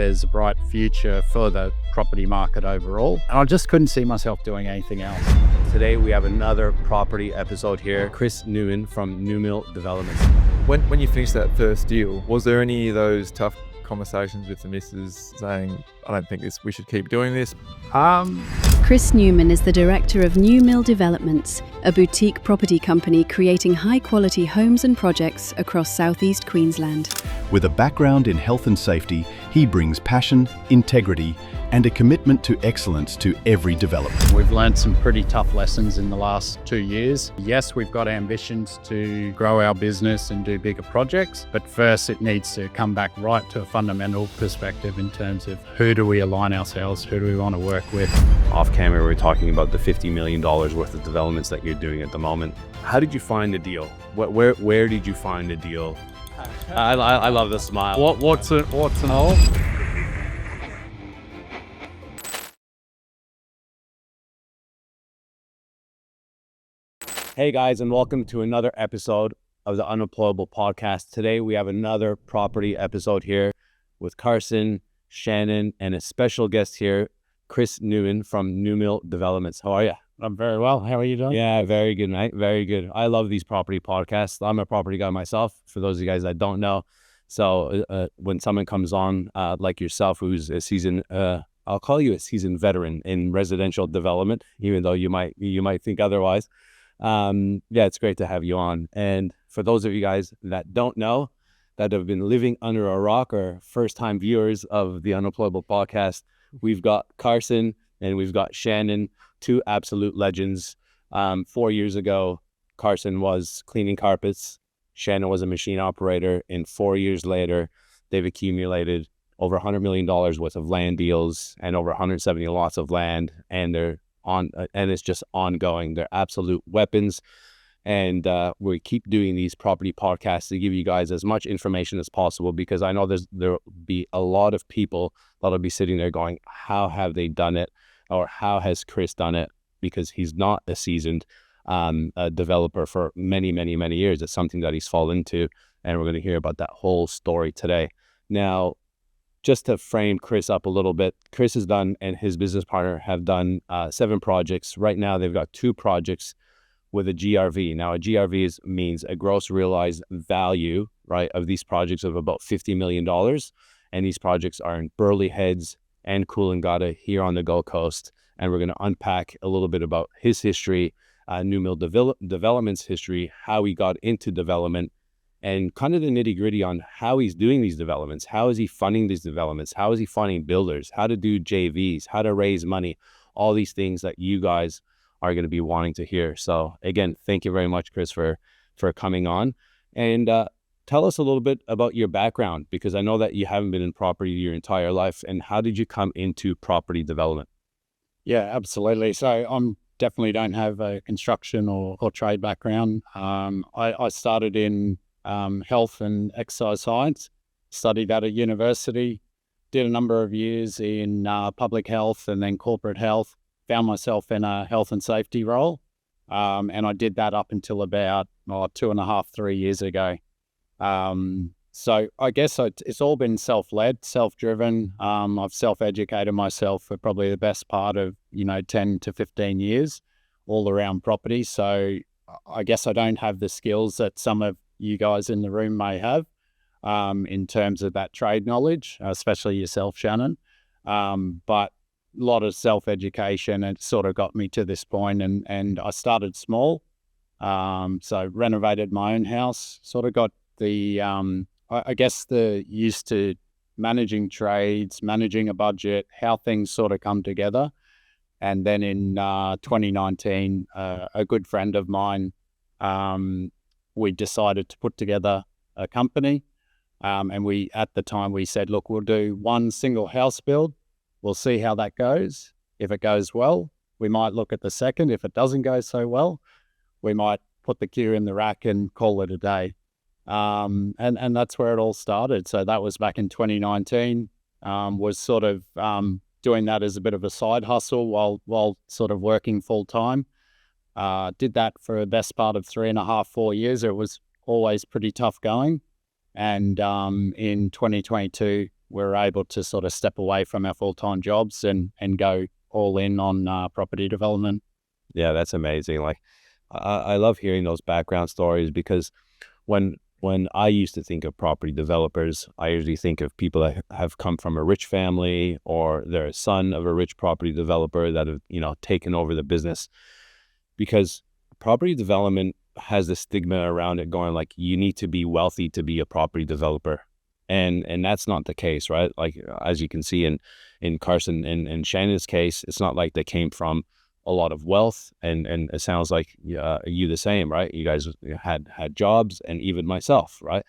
there's a bright future for the property market overall. And I just couldn't see myself doing anything else. Today we have another property episode here. Chris Newman from New Mill Developments. When you finished that first deal, was there any of those tough conversations with the missus saying, I don't think we should keep doing this? Chris Newman is the director of New Mill Developments, a boutique property company creating high-quality homes and projects across southeast Queensland. With a background in health and safety, he brings passion, integrity, and a commitment to excellence to every development. We've learned some pretty tough lessons in the last 2 years. Yes, we've got ambitions to grow our business and do bigger projects, but first it needs to come back right to a fundamental perspective in terms of who do we align ourselves, who do we want to work with. Off camera, we were talking about the $50 million worth of developments that you're doing at the moment. How did you find the deal? Where did you find the deal? I love the smile. What's an all? Hey guys, and welcome to another episode of the Unemployable Podcast. Today we have another property episode here with Carson, Shannon, and a special guest here, Chris Newman from New Mill Developments. How are you? I'm very well. How are you doing? Yeah, very good, mate. Very good. I love these property podcasts. I'm a property guy myself, for those of you guys that don't know. So when someone comes on like yourself, who's a seasoned, I'll call you a seasoned veteran in residential development, even though you might think otherwise. Yeah, it's great to have you on. And for those of you guys that don't know, that have been living under a rock or first-time viewers of the Unemployable Podcast, we've got Carson and we've got Shannon, two absolute legends. 4 years ago, Carson was cleaning carpets. Shannon was a machine operator. And 4 years later, they've accumulated over $100 million worth of land deals and over 170 lots of land. And they're on, and it's just ongoing. They're absolute weapons. And we keep doing these property podcasts to give you guys as much information as possible, because I know there'll be a lot of people that'll be sitting there going, how have they done it? Or how has Chris done it? Because he's not a seasoned developer for many, many, many years. It's something that he's fallen into, and we're going to hear about that whole story today. Now, just to frame Chris up a little bit, Chris has done, and his business partner have done 7 projects. Right now, they've got 2 projects with a GRV. Now, a GRV means a gross realized value, right, of these projects of about $50 million. And these projects are in Burleigh Heads and Coolangatta here on the Gold Coast. And we're going to unpack a little bit about his history, New Mill Development's history, how he got into development, and kind of the nitty gritty on how he's doing these developments. How is he funding these developments? How is he funding builders? How to do JVs, how to raise money, all these things that you guys are going to be wanting to hear. So again, thank you very much, Chris, for coming on. And tell us a little bit about your background, because I know that you haven't been in property your entire life. And how did you come into property development? Yeah, absolutely. So I'm definitely don't have a construction or trade background. I started in health and exercise science, studied at a university, did a number of years in public health and then corporate health, found myself in a health and safety role. And I did that up until about 2.5, 3 years ago. So I guess it's all been self-led, self-driven. I've self-educated myself for probably the best part of, 10 to 15 years all around property. So I guess I don't have the skills that some of you guys in the room may have in terms of that trade knowledge, especially yourself, Shannon. But a lot of self-education, and sort of got me to this point. And I started small. So renovated my own house, sort of got the, I guess the used to managing trades, managing a budget, how things sort of come together. And then in 2019, a good friend of mine, we decided to put together a company. And at the time we said, look, we'll do one single house build. We'll see how that goes. If it goes well, we might look at the second. If it doesn't go so well, we might put the queue in the rack and call it a day. And that's where it all started. So that was back in 2019, was sort of doing that as a bit of a side hustle while sort of working full time. Did that for the best part of 3.5, 4 years. It was always pretty tough going. And in 2022, we're able to sort of step away from our full-time jobs and go all in on property development. Yeah, that's amazing. Like, I love hearing those background stories, because when I used to think of property developers, I usually think of people that have come from a rich family, or they're a son of a rich property developer that have, taken over the business. Because property development has the stigma around it, going like, you need to be wealthy to be a property developer. And that's not the case, right? Like, as you can see in Carson and Shannon's case, it's not like they came from a lot of wealth, and it sounds like you the same, right? You guys had jobs, and even myself, right?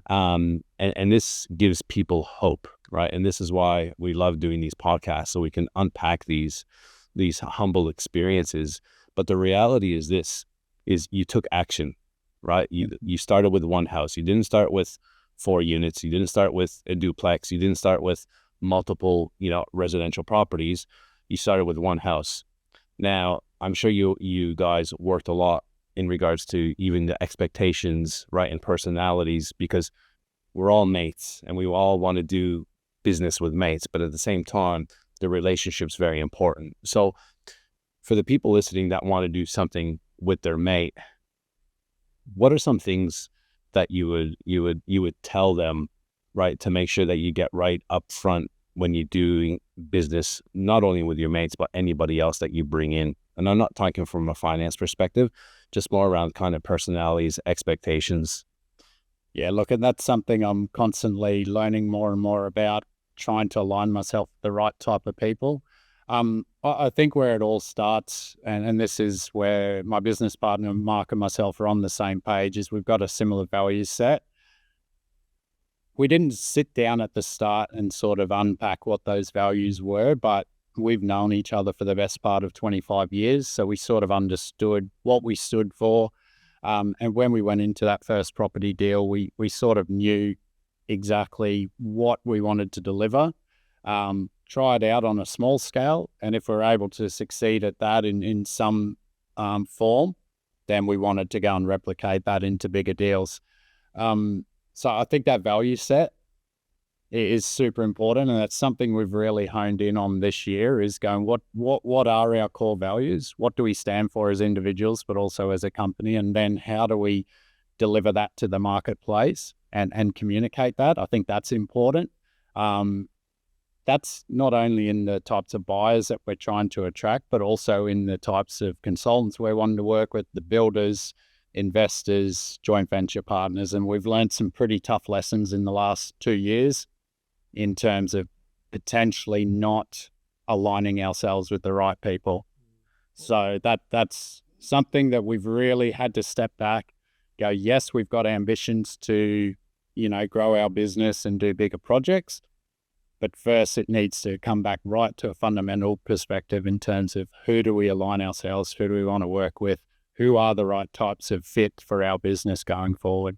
And this gives people hope, right? And this is why we love doing these podcasts, so we can unpack these humble experiences. But the reality is you took action, right? You started with one house. You didn't start with 4 units. You didn't start with a duplex. You didn't start with multiple, residential properties. You started with one house. Now, I'm sure you guys worked a lot in regards to even the expectations, right, and personalities, because we're all mates and we all want to do business with mates, but at the same time, the relationship's very important. So for the people listening that want to do something with their mate, what are some things that you would tell them, right, to make sure that you get right up front when you're doing business, not only with your mates, but anybody else that you bring in? And I'm not talking from a finance perspective, just more around kind of personalities, expectations. Yeah, look, and that's something I'm constantly learning more and more about, trying to align myself with the right type of people. I think where it all starts, and this is where my business partner, Mark, and myself are on the same page, is we've got a similar value set. We didn't sit down at the start and sort of unpack what those values were, but we've known each other for the best part of 25 years. So we sort of understood what we stood for. And when we went into that first property deal, we sort of knew exactly what we wanted to deliver. Try it out on a small scale. And if we're able to succeed at that in some form, then we wanted to go and replicate that into bigger deals. So I think that value set is super important, and that's something we've really honed in on this year, is going, what are our core values? What do we stand for as individuals, but also as a company? And then how do we deliver that to the marketplace and communicate that? I think that's important. That's not only in the types of buyers that we're trying to attract, but also in the types of consultants we're wanting to work with, the builders, investors, joint venture partners. And we've learned some pretty tough lessons in the last 2 years in terms of potentially not aligning ourselves with the right people. So that's something that we've really had to step back, go, yes, we've got ambitions to, grow our business and do bigger projects. But first, it needs to come back right to a fundamental perspective in terms of who do we align ourselves, who do we want to work with, who are the right types of fit for our business going forward.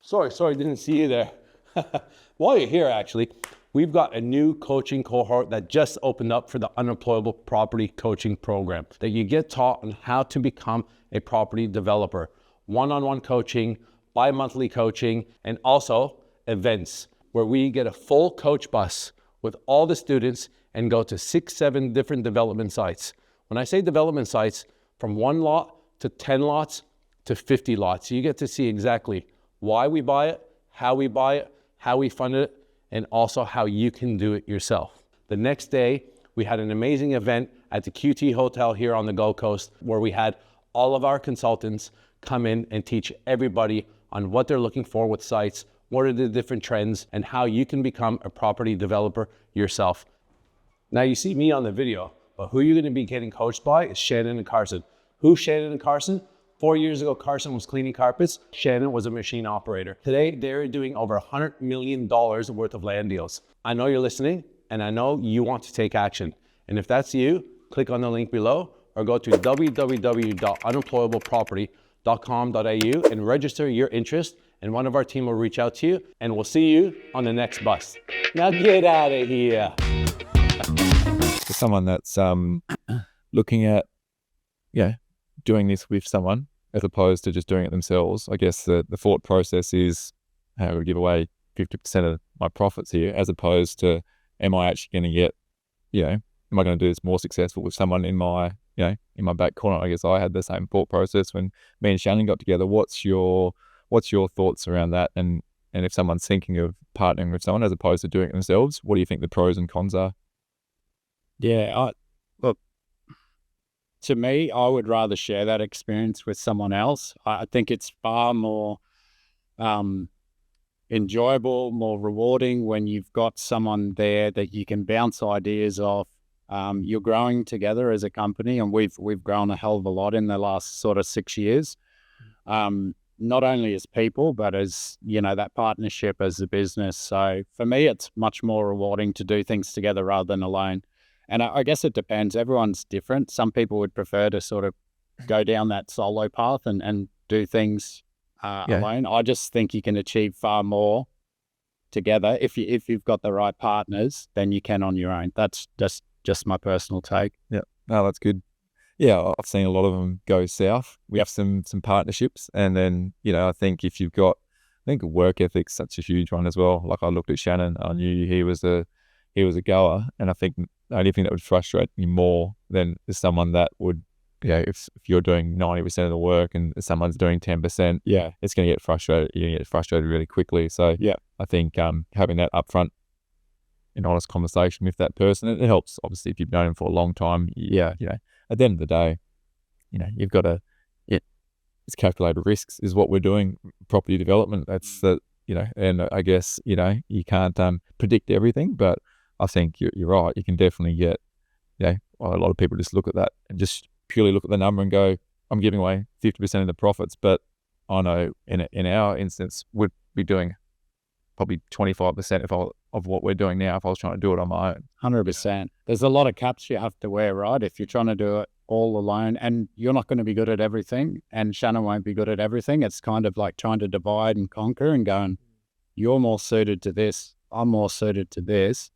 Sorry, didn't see you there. While you're here, actually, we've got a new coaching cohort that just opened up for the Unemployable Property Coaching Program, that you get taught on how to become a property developer. One-on-one coaching, bi-monthly coaching, and also events where we get a full coach bus with all the students and go to 6-7 different development sites. When I say development sites, from 1 lot to 10 lots to 50 lots. So you get to see exactly why we buy it, how we fund it, and also how you can do it yourself. The next day, we had an amazing event at the QT Hotel here on the Gold Coast, where we had all of our consultants come in and teach everybody on what they're looking for with sites, what are the different trends, and how you can become a property developer yourself. Now you see me on the video, but who you're gonna be getting coached by is Shannon and Carson. Who's Shannon and Carson? 4 years ago, Carson was cleaning carpets. Shannon was a machine operator. Today, they're doing over $100 million worth of land deals. I know you're listening, and I know you want to take action. And if that's you, click on the link below or go to www.unemployableproperty.com.au and register your interest, and one of our team will reach out to you, and we'll see you on the next bus. Now get out of here. For someone that's looking at, doing this with someone, as opposed to just doing it themselves. I guess the thought process is, hey, I would give away 50% of my profits here, as opposed to, am I actually going to get, am I going to do this more successful with someone in my, in my back corner? I guess I had the same thought process when me and Shannon got together. What's your thoughts around that? And if someone's thinking of partnering with someone as opposed to doing it themselves, what do you think the pros and cons are? Yeah, look, to me, I would rather share that experience with someone else. I think it's far more enjoyable, more rewarding when you've got someone there that you can bounce ideas off. You're growing together as a company, and we've grown a hell of a lot in the last sort of 6 years. Not only as people, but as, that partnership as a business. So for me, it's much more rewarding to do things together rather than alone. And I guess it depends. Everyone's different. Some people would prefer to sort of go down that solo path and do things alone. I just think you can achieve far more together if you've got the right partners than you can on your own. That's just my personal take. Yeah. No, that's good. Yeah, I've seen a lot of them go south with some partnerships. And then, I think if you've got, work ethic's such a huge one as well. Like I looked at Shannon, I knew he was a goer. And I think the only thing that would frustrate me more than is someone that would, if you're doing 90% of the work and someone's doing 10%, it's going to get frustrated. You're going to get frustrated really quickly. So I think having that upfront an honest conversation with that person, it helps. Obviously, if you've known him for a long time, at the end of the day, you've got to, it's calculated risks is what we're doing. Property development, that's the, and I guess, you can't predict everything, but I think you're right. You can definitely get, a lot of people just look at that and just purely look at the number and go, I'm giving away 50% of the profits, but I know in our instance, we'd be doing probably 25% of what we're doing now if I was trying to do it on my own. 100%. There's a lot of caps you have to wear, right? If you're trying to do it all alone, and you're not going to be good at everything, and Shannon won't be good at everything. It's kind of like trying to divide and conquer and going, you're more suited to this, I'm more suited to this.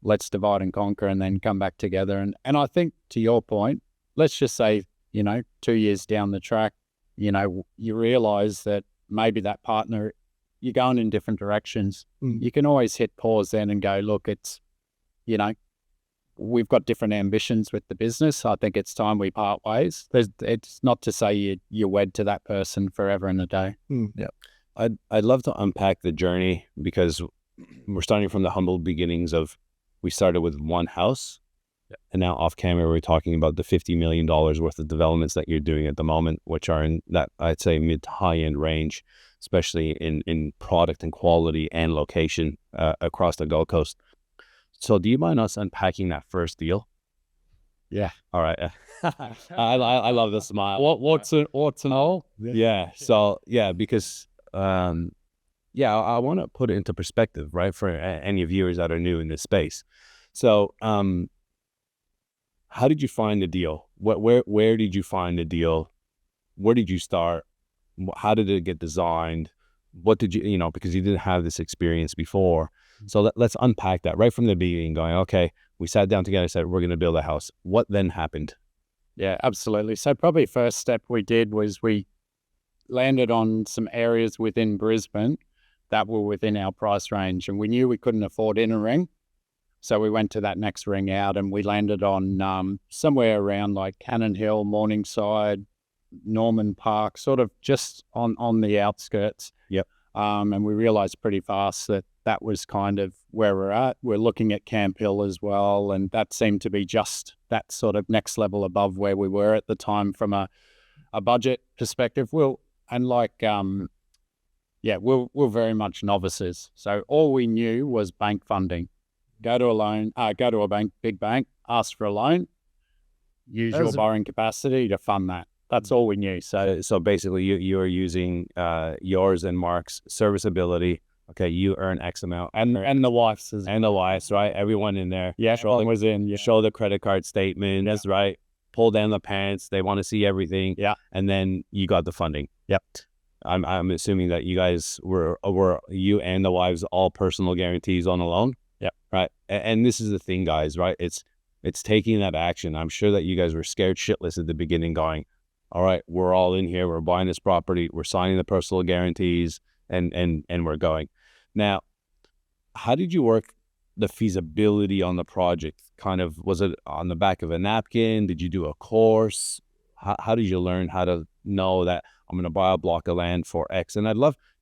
Let's divide and conquer and then come back together. And I think to your point, let's just say, 2 years down the track, you realize that maybe that partner, you're going in different directions. You can always hit pause then and go, look, it's, we've got different ambitions with the business. I think it's time we part ways. It's not to say you're wed to that person forever and a day. Yeah. I'd love to unpack the journey, because we're starting from the humble beginnings of, we started with one house, and now off camera we're talking about the $50 million worth of developments that you're doing at the moment, which are in that, I'd say, mid to high end range, especially in product and quality and location across the Gold Coast. So do you mind us unpacking that first deal? Yeah. All right. I love the smile. What's an all? Yeah. So because I want to put it into perspective, right, for any viewers that are new in this space. So how did you find the deal? Where did you find the deal? Where did you start? How did it get designed? What did you, because you didn't have this experience before. So let's unpack that right from the beginning, going, okay, we sat down together and said, we're going to build a house. What then happened? Yeah, absolutely. So probably first step we did was we landed on some areas within Brisbane that were within our price range, and we knew we couldn't afford inner ring. So we went to that next ring out, and we landed on somewhere around like Cannon Hill, Morningside, Norman Park, sort of just on the outskirts. Yep. And we realized pretty fast that was kind of where we're at. We're looking at Camp Hill as well, and that seemed to be just that sort of next level above where we were at the time from a budget perspective. We're very much novices. So all we knew was bank funding. Go to a bank, big bank, ask for a loan, use your borrowing capacity to fund that. That's all we knew. So basically you are using yours and Mark's serviceability. Okay, you earn X amount. And the wife's. And the wife's, right? Everyone in there. Yeah, everyone was in. Yeah. Show the credit card statement. That's right. Pull down the pants. They want to see everything. Yeah. And then you got the funding. Yep. I'm assuming that you guys were you and the wives all personal guarantees on a loan. Yeah. Right. And this is the thing, guys, right? It's taking that action. I'm sure that you guys were scared shitless at the beginning going, all right, we're all in here. We're buying this property. We're signing the personal guarantees, and we're going. Now, how did you work the feasibility on the project? Kind of, was it on the back of a napkin? Did you do a course? How did you learn how to know that I'm going to buy a block of land for X? And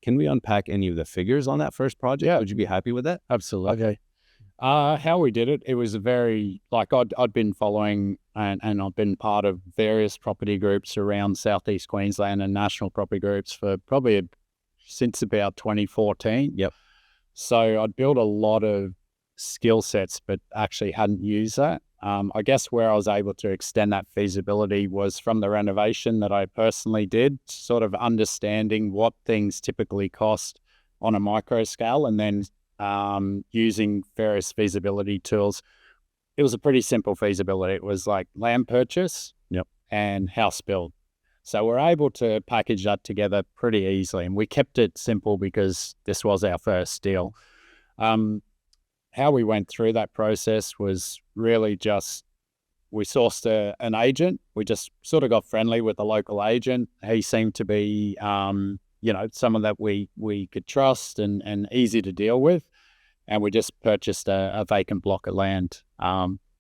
can we unpack any of the figures on that first project? Yeah. Would you be happy with that? Absolutely. Okay. How we did it was very, like, I'd been following and I've been part of various property groups around Southeast Queensland and national property groups for probably since about 2014. Yep. So I'd built a lot of skill sets, but actually hadn't used that. I guess where I was able to extend that feasibility was from the renovation that I personally did, sort of understanding what things typically cost on a micro scale, and then using various feasibility tools. It was a pretty simple feasibility. It was like land purchase and house build. So we're able to package that together pretty easily, and we kept it simple because this was our first deal. How we went through that process was really just, we sourced an agent. We just sort of got friendly with the local agent. He seemed to be, someone that we could trust and easy to deal with. And we just purchased a vacant block of land,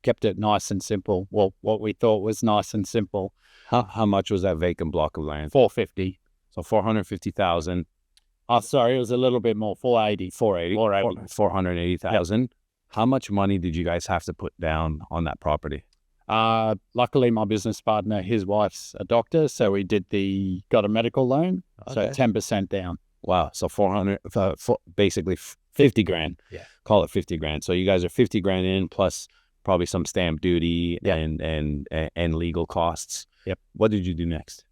kept it nice and simple. Well, what we thought was nice and simple. How much was that vacant block of land? 450. So 450,000. Sorry, it was a little bit more. 480. 480,000. Yep. How much money did you guys have to put down on that property? Luckily, my business partner, his wife's a doctor, so we got a medical loan, so 10% down. Wow. So 400, basically 50 grand. Yeah. Call it 50 grand. So you guys are 50 grand in plus probably some stamp duty and legal costs. Yep. What did you do next?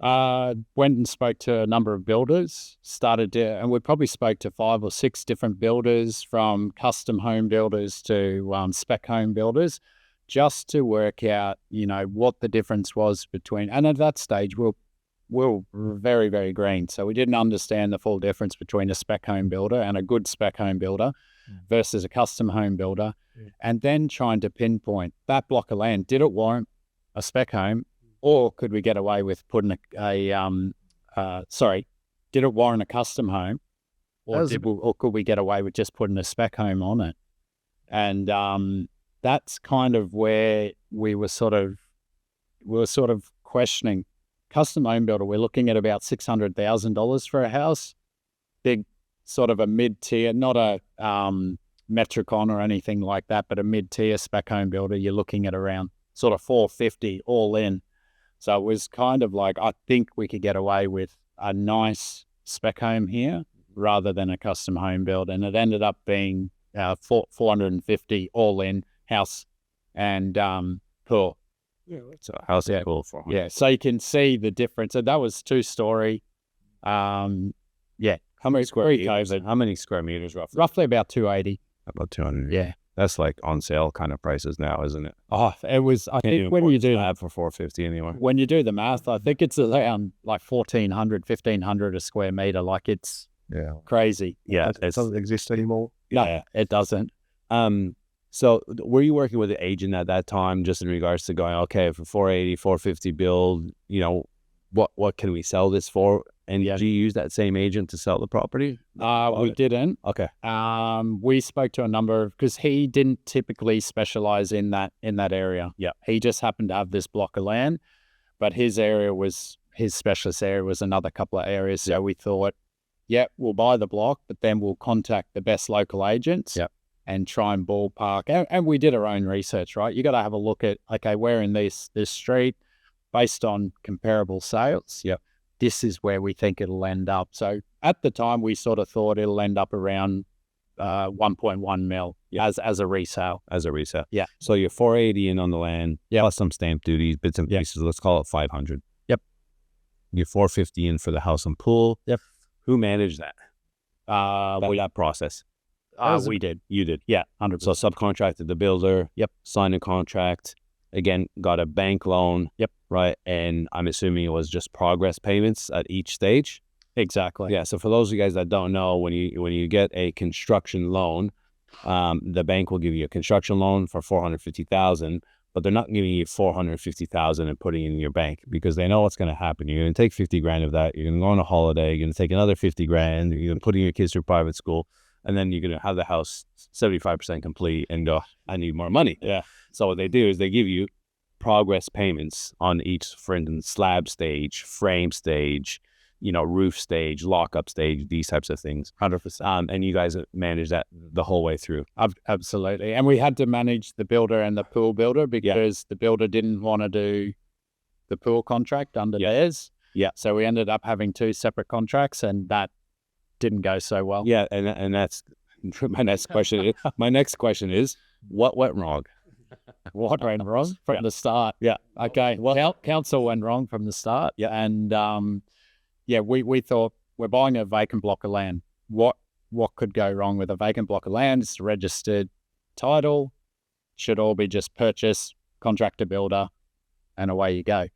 Went and spoke to a number of builders, and we probably spoke to 5 or 6 different builders, from custom home builders to spec home builders, just to work out, what the difference was between, and at that stage, we're very, very green. So we didn't understand the full difference between a spec home builder and a good spec home builder versus a custom home builder. And then trying to pinpoint that block of land, did it warrant a spec home? Or could we get away with putting did it warrant a custom home? Or could we get away with just putting a spec home on it? And that's kind of where we were sort of questioning. Custom home builder, we're looking at about $600,000 for a house. Big, sort of a mid-tier, not a Metricon or anything like that, but a mid-tier spec home builder, you're looking at around sort of $450 all in. So it was kind of like, I think we could get away with a nice spec home here rather than a custom home build. And it ended up being $450 all in, house and pool. Yeah, so house and pool. Yeah, so you can see the difference. So that was 2-story. How many square meters? How many square meters roughly? Roughly about 280. About 200. Yeah. That's like on sale kind of prices now, isn't it? Oh, it was, I think when you do that for 450 anyway. When you do the math, I think it's around like 1,400 a square meter. Like it's crazy. Yeah. It doesn't exist anymore. No, it doesn't. So were you working with an agent at that time, just in regards to going, okay, for 480, 450 build, what can we sell this for? And did you use that same agent to sell the property? We didn't. Okay. We spoke to a number because he didn't typically specialize in that area. Yeah. He just happened to have this block of land, but his specialist area was another couple of areas. So we thought, we'll buy the block, but then we'll contact the best local agents. Yeah. And try and ballpark. And we did our own research, right? You got to have a look at, okay, we're in this street based on comparable sales. Yep. This is where we think it'll end up. So at the time, we sort of thought it'll end up around 1.1 mil as a resale. As a resale. Yeah. So you're 480 in on the land, plus some stamp duties, bits and pieces. Let's call it 500. Yep. You're 450 in for the house and pool. Yep. Who managed that? That process. We did. You did. Yeah, 100%. So subcontracted the builder. Yep. Signed a contract. Again, got a bank loan. Yep. Right. And I'm assuming it was just progress payments at each stage. Exactly. Yeah. So for those of you guys that don't know, when you get a construction loan, the bank will give you a construction loan for $450,000, but they're not giving you 450,000 and putting it in your bank because they know what's going to happen. You're going to take 50 grand of that. You're going to go on a holiday. You're going to take another 50 grand. You're going to put in your kids through private school. And then you're going to have the house 75% complete and go, I need more money. Yeah. So what they do is they give you progress payments on each, for instance, slab stage, frame stage, roof stage, lockup stage, these types of things. 100%. And you guys manage that the whole way through. Absolutely. And we had to manage the builder and the pool builder because the builder didn't want to do the pool contract under theirs. Yeah. So we ended up having 2 separate contracts, and that didn't go so well. Yeah. And that's my next question. My next question is, what went wrong? What went wrong from the start? Yeah. Okay. Well, council went wrong from the start. Yeah. And we thought, we're buying a vacant block of land. What could go wrong with a vacant block of land? It's registered title, should all be just purchase, contractor builder, and away you go.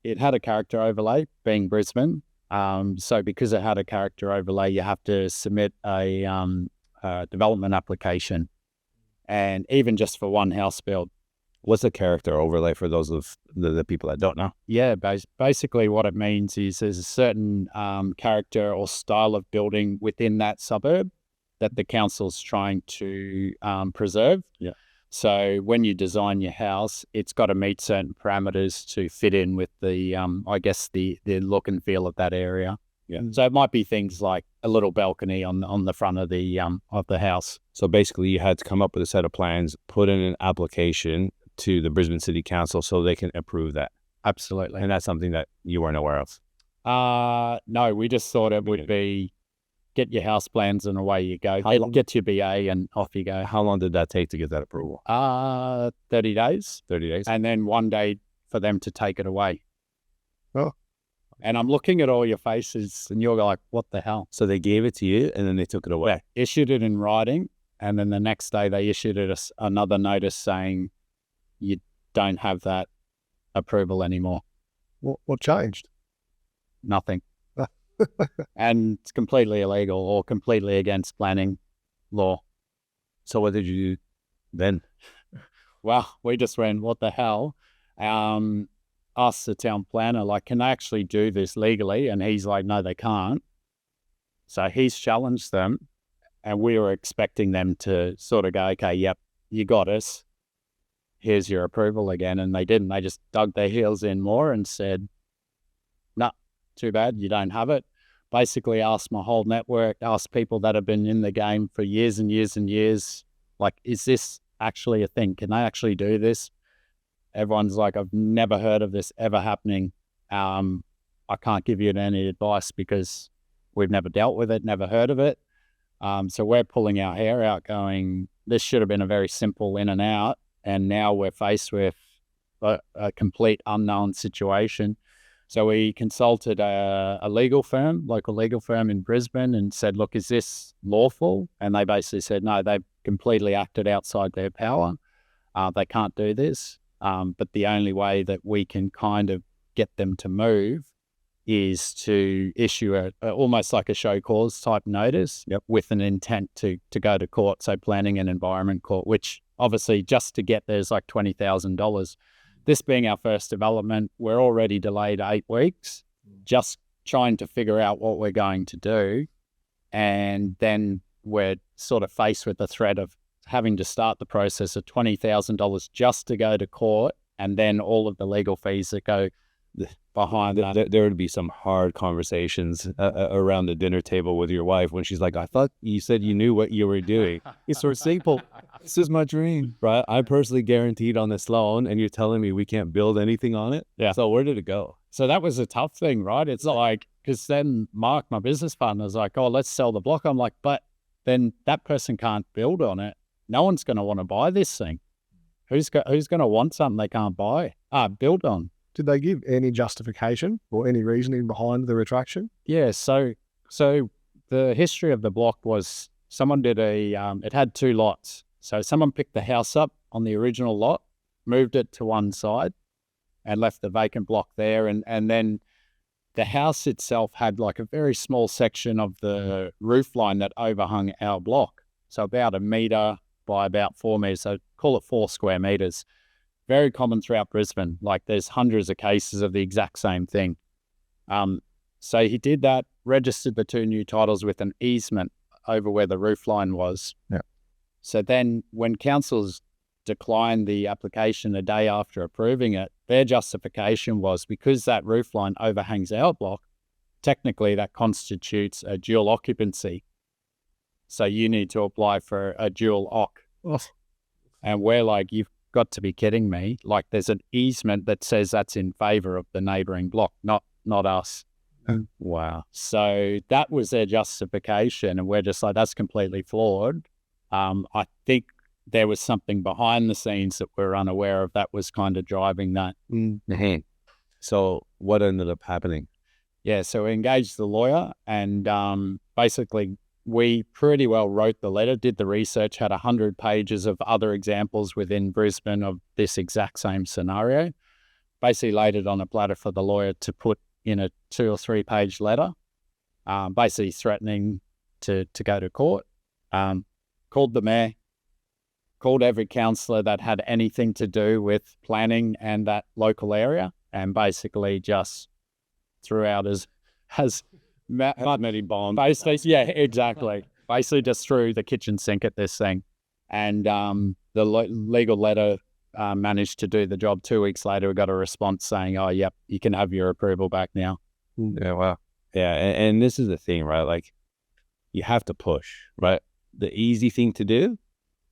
It had a character overlay, being Brisbane. So because it had a character overlay, you have to submit a development application, and even just for one house build. What's a character overlay for those of the people that don't know? Yeah, basically what it means is there's a certain character or style of building within that suburb that the council's trying to preserve. Yeah. So when you design your house, it's got to meet certain parameters to fit in with the, the look and feel of that area. Yeah. So it might be things like a little balcony on the front of the house. So basically, you had to come up with a set of plans, put in an application to the Brisbane City Council so they can approve that. Absolutely. And that's something that you weren't aware of. No, we just thought it would be get your house plans and away you go. Get your BA and off you go. How long did that take to get that approval? 30 days. 30 days. And then 1 day for them to take it away. Oh. And I'm looking at all your faces and you're like, what the hell? So they gave it to you and then they took it away. Yeah, issued it in writing. And then the next day they issued it another notice saying you don't have that approval anymore. What changed? Nothing. And it's completely illegal or completely against planning law. So what did you do then? Well, we just went, what the hell? Asked the town planner, like, can they actually do this legally? And he's like, no, they can't. So he's challenged them, and we were expecting them to sort of go, okay, yep, you got us. Here's your approval again. And they didn't. They just dug their heels in more and said, no, too bad, you don't have it. Basically asked my whole network, asked people that have been in the game for years and years and years, like, is this actually a thing? Can they actually do this? Everyone's like, I've never heard of this ever happening. I can't give you any advice because we've never dealt with it, never heard of it. So we're pulling our hair out going, this should have been a very simple in and out. And now we're faced with a complete unknown situation. So we consulted a local legal firm in Brisbane and said, look, is this lawful? And they basically said, no, they've completely acted outside their power. They can't do this. But the only way that we can kind of get them to move is to issue almost like a show cause type notice with an intent to go to court, so planning and environment court, which obviously just to get there is like $20,000. This being our first development, we're already delayed 8 weeks, just trying to figure out what we're going to do. And then we're sort of faced with the threat of having to start the process of $20,000 just to go to court, and then all of the legal fees that go behind that. There would be some hard conversations around the dinner table with your wife when she's like, I thought you said you knew what you were doing. It's so simple. This is my dream, right? I'm personally guaranteed on this loan, and you're telling me we can't build anything on it? Yeah. So where did it go? So that was a tough thing, right? It's like, because then Mark, my business partner, is like, oh, let's sell the block. I'm like, but then that person can't build on it. No one's going to want to buy this thing. Who's going to want something they can't build on? Did they give any justification or any reasoning behind the retraction? Yeah, so the history of the block was someone did it had 2 lots. So someone picked the house up on the original lot, moved it to one side and left the vacant block there. And then the house itself had like a very small section of the roof line that overhung our block. So about 1 meter by about 4 meters, so call it 4 square meters. very common throughout Brisbane. Like there's hundreds of cases of the exact same thing. So he did that, registered the 2 new titles with an easement over where the roof line was. Yeah. So then when councils declined the application a day after approving it, their justification was because that roof line overhangs our block, technically that constitutes a dual occupancy. So you need to apply for a dual OC. Oh. And we're like, you've got to be kidding me. Like there's an easement that says that's in favour of the neighbouring block, not us. Wow. So that was their justification. And we're just like, that's completely flawed. I think there was something behind the scenes that we're unaware of that was kind of driving that. So what ended up happening? Yeah, so we engaged the lawyer and basically we pretty well wrote the letter, did the research, had 100 pages of other examples within Brisbane of this exact same scenario, basically laid it on a platter for the lawyer to put in a 2 or 3 page letter, basically threatening to go to court. Called the mayor, called every councillor that had anything to do with planning and that local area, and basically just threw out as many bombs. Basically, yeah, exactly. Basically just threw the kitchen sink at this thing. And the legal letter managed to do the job. 2 weeks later, we got a response saying, oh, yep, you can have your approval back now. Yeah, wow. Yeah, and this is the thing, right? Like, you have to push, right? The easy thing to do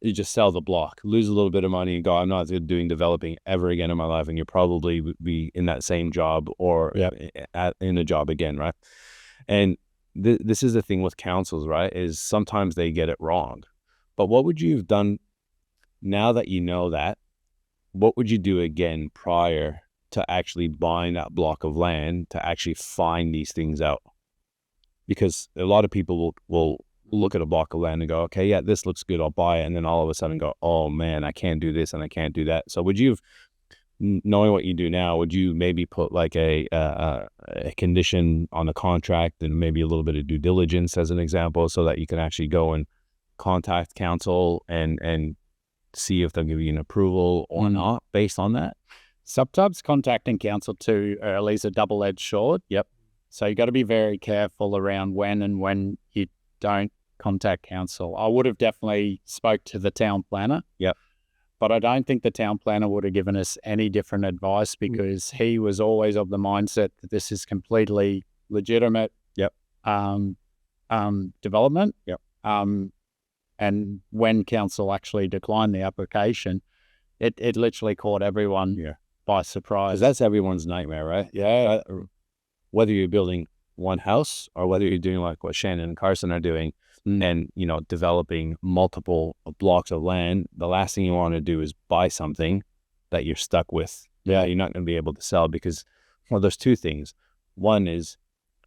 is just sell the block, lose a little bit of money and go, I'm not doing developing ever again in my life. And you'll probably be in that same job or in a job again, right? And this is the thing with councils, right? Is sometimes they get it wrong. But what would you have done now that you know that? What would you do again prior to actually buying that block of land to actually find these things out? Because a lot of people will look at a block of land and go, okay, yeah, this looks good, I'll buy it. And then all of a sudden go, oh man, I can't do this and I can't do that. So would you have, knowing what you do now, would you maybe put like a condition on the contract and maybe a little bit of due diligence as an example so that you can actually go and contact council and see if they'll give you an approval or not based on that? Sometimes contacting council too early is a double-edged sword. Yep. So you got to be very careful around when you don't contact council. I would have definitely spoke to the town planner. Yep. But I don't think the town planner would have given us any different advice because he was always of the mindset that this is completely legitimate. Yep. Development. Yep. And when council actually declined the application, it literally caught everyone by surprise. 'Cause that's everyone's nightmare, right? Yeah. Whether you're building one house or whether you're doing like what Shannon and Carson are doing and, you know, developing multiple blocks of land, the last thing you want to do is buy something that you're stuck with. Yeah, you're not going to be able to sell because, well, there's 2 things. One is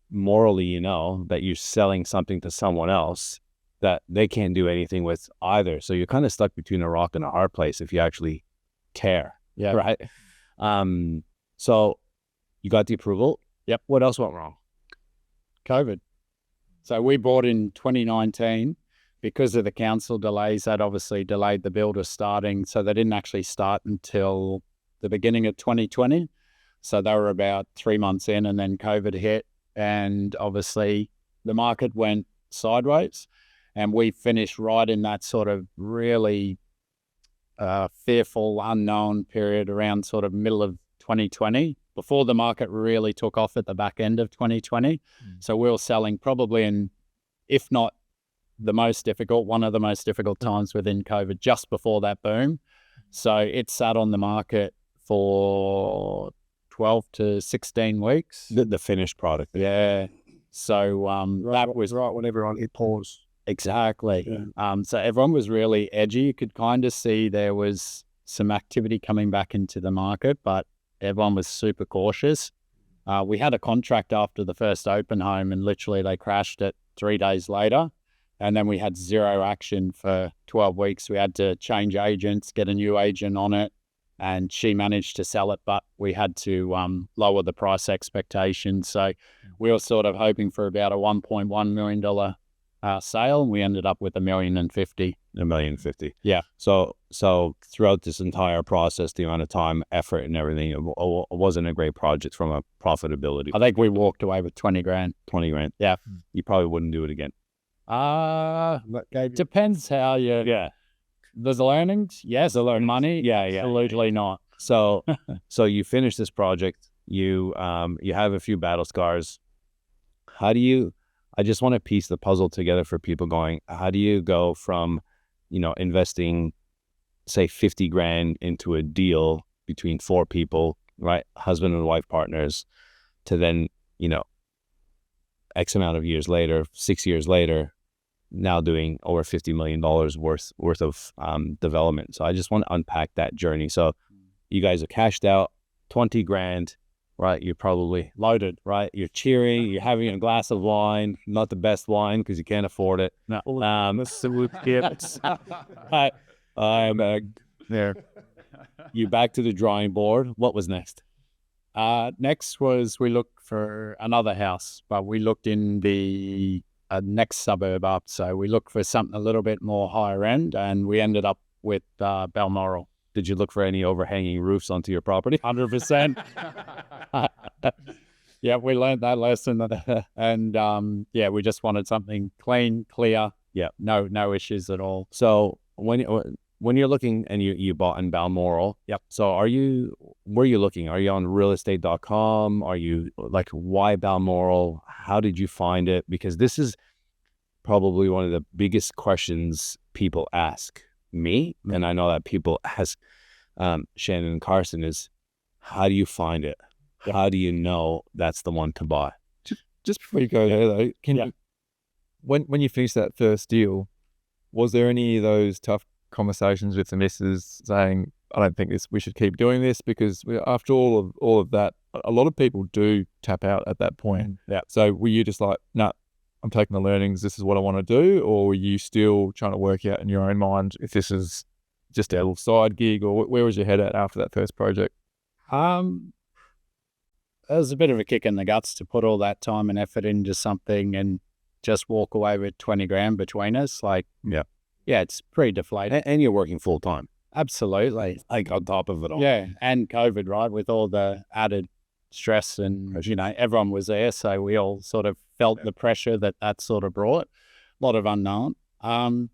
morally, you know, that you're selling something to someone else that they can't do anything with either. So you're kind of stuck between a rock and a hard place if you actually care. Yeah. Right. So you got the approval. Yep. What else went wrong? COVID. So we bought in 2019 because of the council delays. That obviously delayed the builder starting. So they didn't actually start until the beginning of 2020. So they were about 3 months in and then COVID hit. And obviously the market went sideways and we finished right in that sort of really fearful, unknown period around sort of middle of 2020. Before the market really took off at the back end of 2020. So we were selling probably in, if not the most difficult, one of the most difficult times within COVID, just before that boom. So it sat on the market for 12 to 16 weeks. The finished product. Yeah. So that was right when everyone hit pause. Exactly. Yeah. So everyone was really edgy. You could kind of see there was some activity coming back into the market, but everyone was super cautious. We had a contract after the first open home and literally they crashed it 3 days later. And then we had zero action for 12 weeks. We had to change agents, get a new agent on it. And she managed to sell it, but we had to lower the price expectations. So we were sort of hoping for about a $1.1 million sale, and we ended up with $1,050,000. $1,050,000. Yeah. So throughout this entire process, the amount of time, effort, and everything, it wasn't a great project from a profitability. I think we walked away with $20,000. $20,000. Yeah. You probably wouldn't do it again. Depends how you. Yeah. There's learnings. Yes. The learn money. Yeah. Absolutely not. So you finish this project. You have a few battle scars. How do you? I just want to piece the puzzle together for people going, how do you go from, investing, say, $50,000 into a deal between 4 people, right? Husband and wife partners, to then, X amount of years later, 6 years later, now doing over $50 million worth of development. So I just want to unpack that journey. So you guys are cashed out, $20,000. Right, you're probably loaded, right? You're cheering, you're having a glass of wine, not the best wine because you can't afford it. No. There. You back to the drawing board. What was next? Next was we looked for another house, but we looked in the next suburb up. So we looked for something a little bit more higher end, and we ended up with Balmoral. Did you look for any overhanging roofs onto your property? 100%. Yeah, we learned that lesson. And we just wanted something clean, clear. Yeah. No issues at all. So when you're looking and you bought in Balmoral, yep. So where are you looking? Are you on realestate.com? Are you like, why Balmoral? How did you find it? Because this is probably one of the biggest questions people ask me, and I know that people ask Shannon and Carson, is how do you find it? Yep. How do you know that's the one to buy? Just before you go there though, when you finished that first deal, was there any of those tough conversations with the missus saying, I don't think we should keep doing this, because after all of that, a lot of people do tap out at that point. Yeah. So were you just like, no, I'm taking the learnings, this is what I want to do? Or were you still trying to work out in your own mind if this is just a little side gig, or where was your head at after that first project? It was a bit of a kick in the guts to put all that time and effort into something and just walk away with $20,000 between us. Like, yeah, it's pretty deflating. And you're working full time. Absolutely. Like on top of it all. Yeah. And COVID, right? With all the added stress and, everyone was there. So we all sort of felt the pressure that sort of brought. A lot of unknown. I'd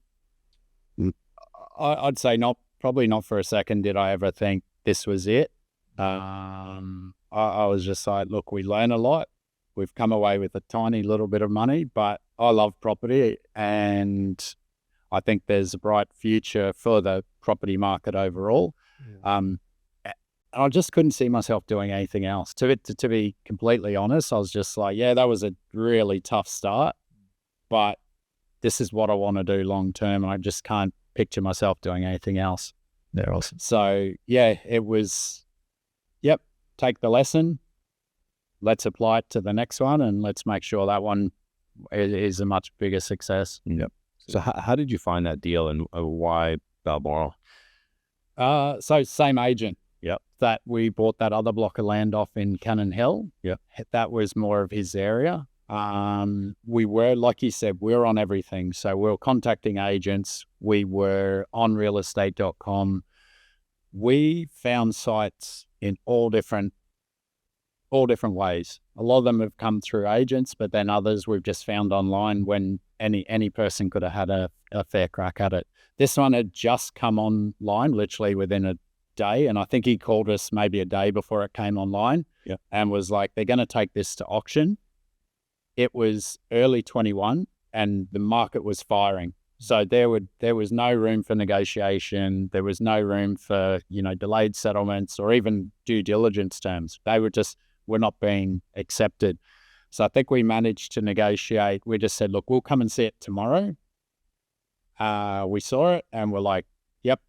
say probably not for a second did I ever think this was it. I was just like, look, we learn a lot. We've come away with a tiny little bit of money, but I love property, and I think there's a bright future for the property market overall. Yeah. I just couldn't see myself doing anything else. To be completely honest, I was just like, yeah, that was a really tough start, but this is what I want to do long term, and I just can't picture myself doing anything else. Yeah, awesome. So yeah, it was, take the lesson, let's apply it to the next one, and let's make sure that one is a much bigger success. Yep. So how did you find that deal, and why Balmoral? So same agent. Yep. That we bought that other block of land off in Cannon Hill. Yep. That was more of his area. We were, like you said, we're on everything. So we were contacting agents. We were on realestate.com. We found sites in all different ways. A lot of them have come through agents, but then others we've just found online when any person could have had a fair crack at it. This one had just come online literally within a day, and I think he called us maybe a day before it came online. Yeah. And was like, they're going to take this to auction. It was early 21 and the market was firing. So there was no room for negotiation. There was no room for, delayed settlements or even due diligence terms. They were not being accepted. So I think we managed to negotiate. We just said, look, we'll come and see it tomorrow. We saw it and we're like, yep,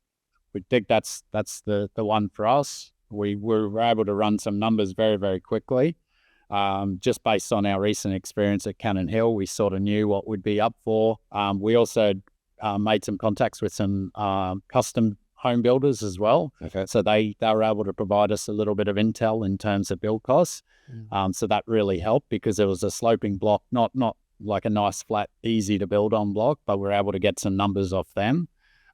we think that's the one for us. We were able to run some numbers very, very quickly. Just based on our recent experience at Cannon Hill, we sort of knew what we'd be up for. We also made some contacts with some custom home builders as well. Okay. So they were able to provide us a little bit of intel in terms of build costs. So that really helped because it was a sloping block, not like a nice, flat, easy to build on block, but we're able to get some numbers off them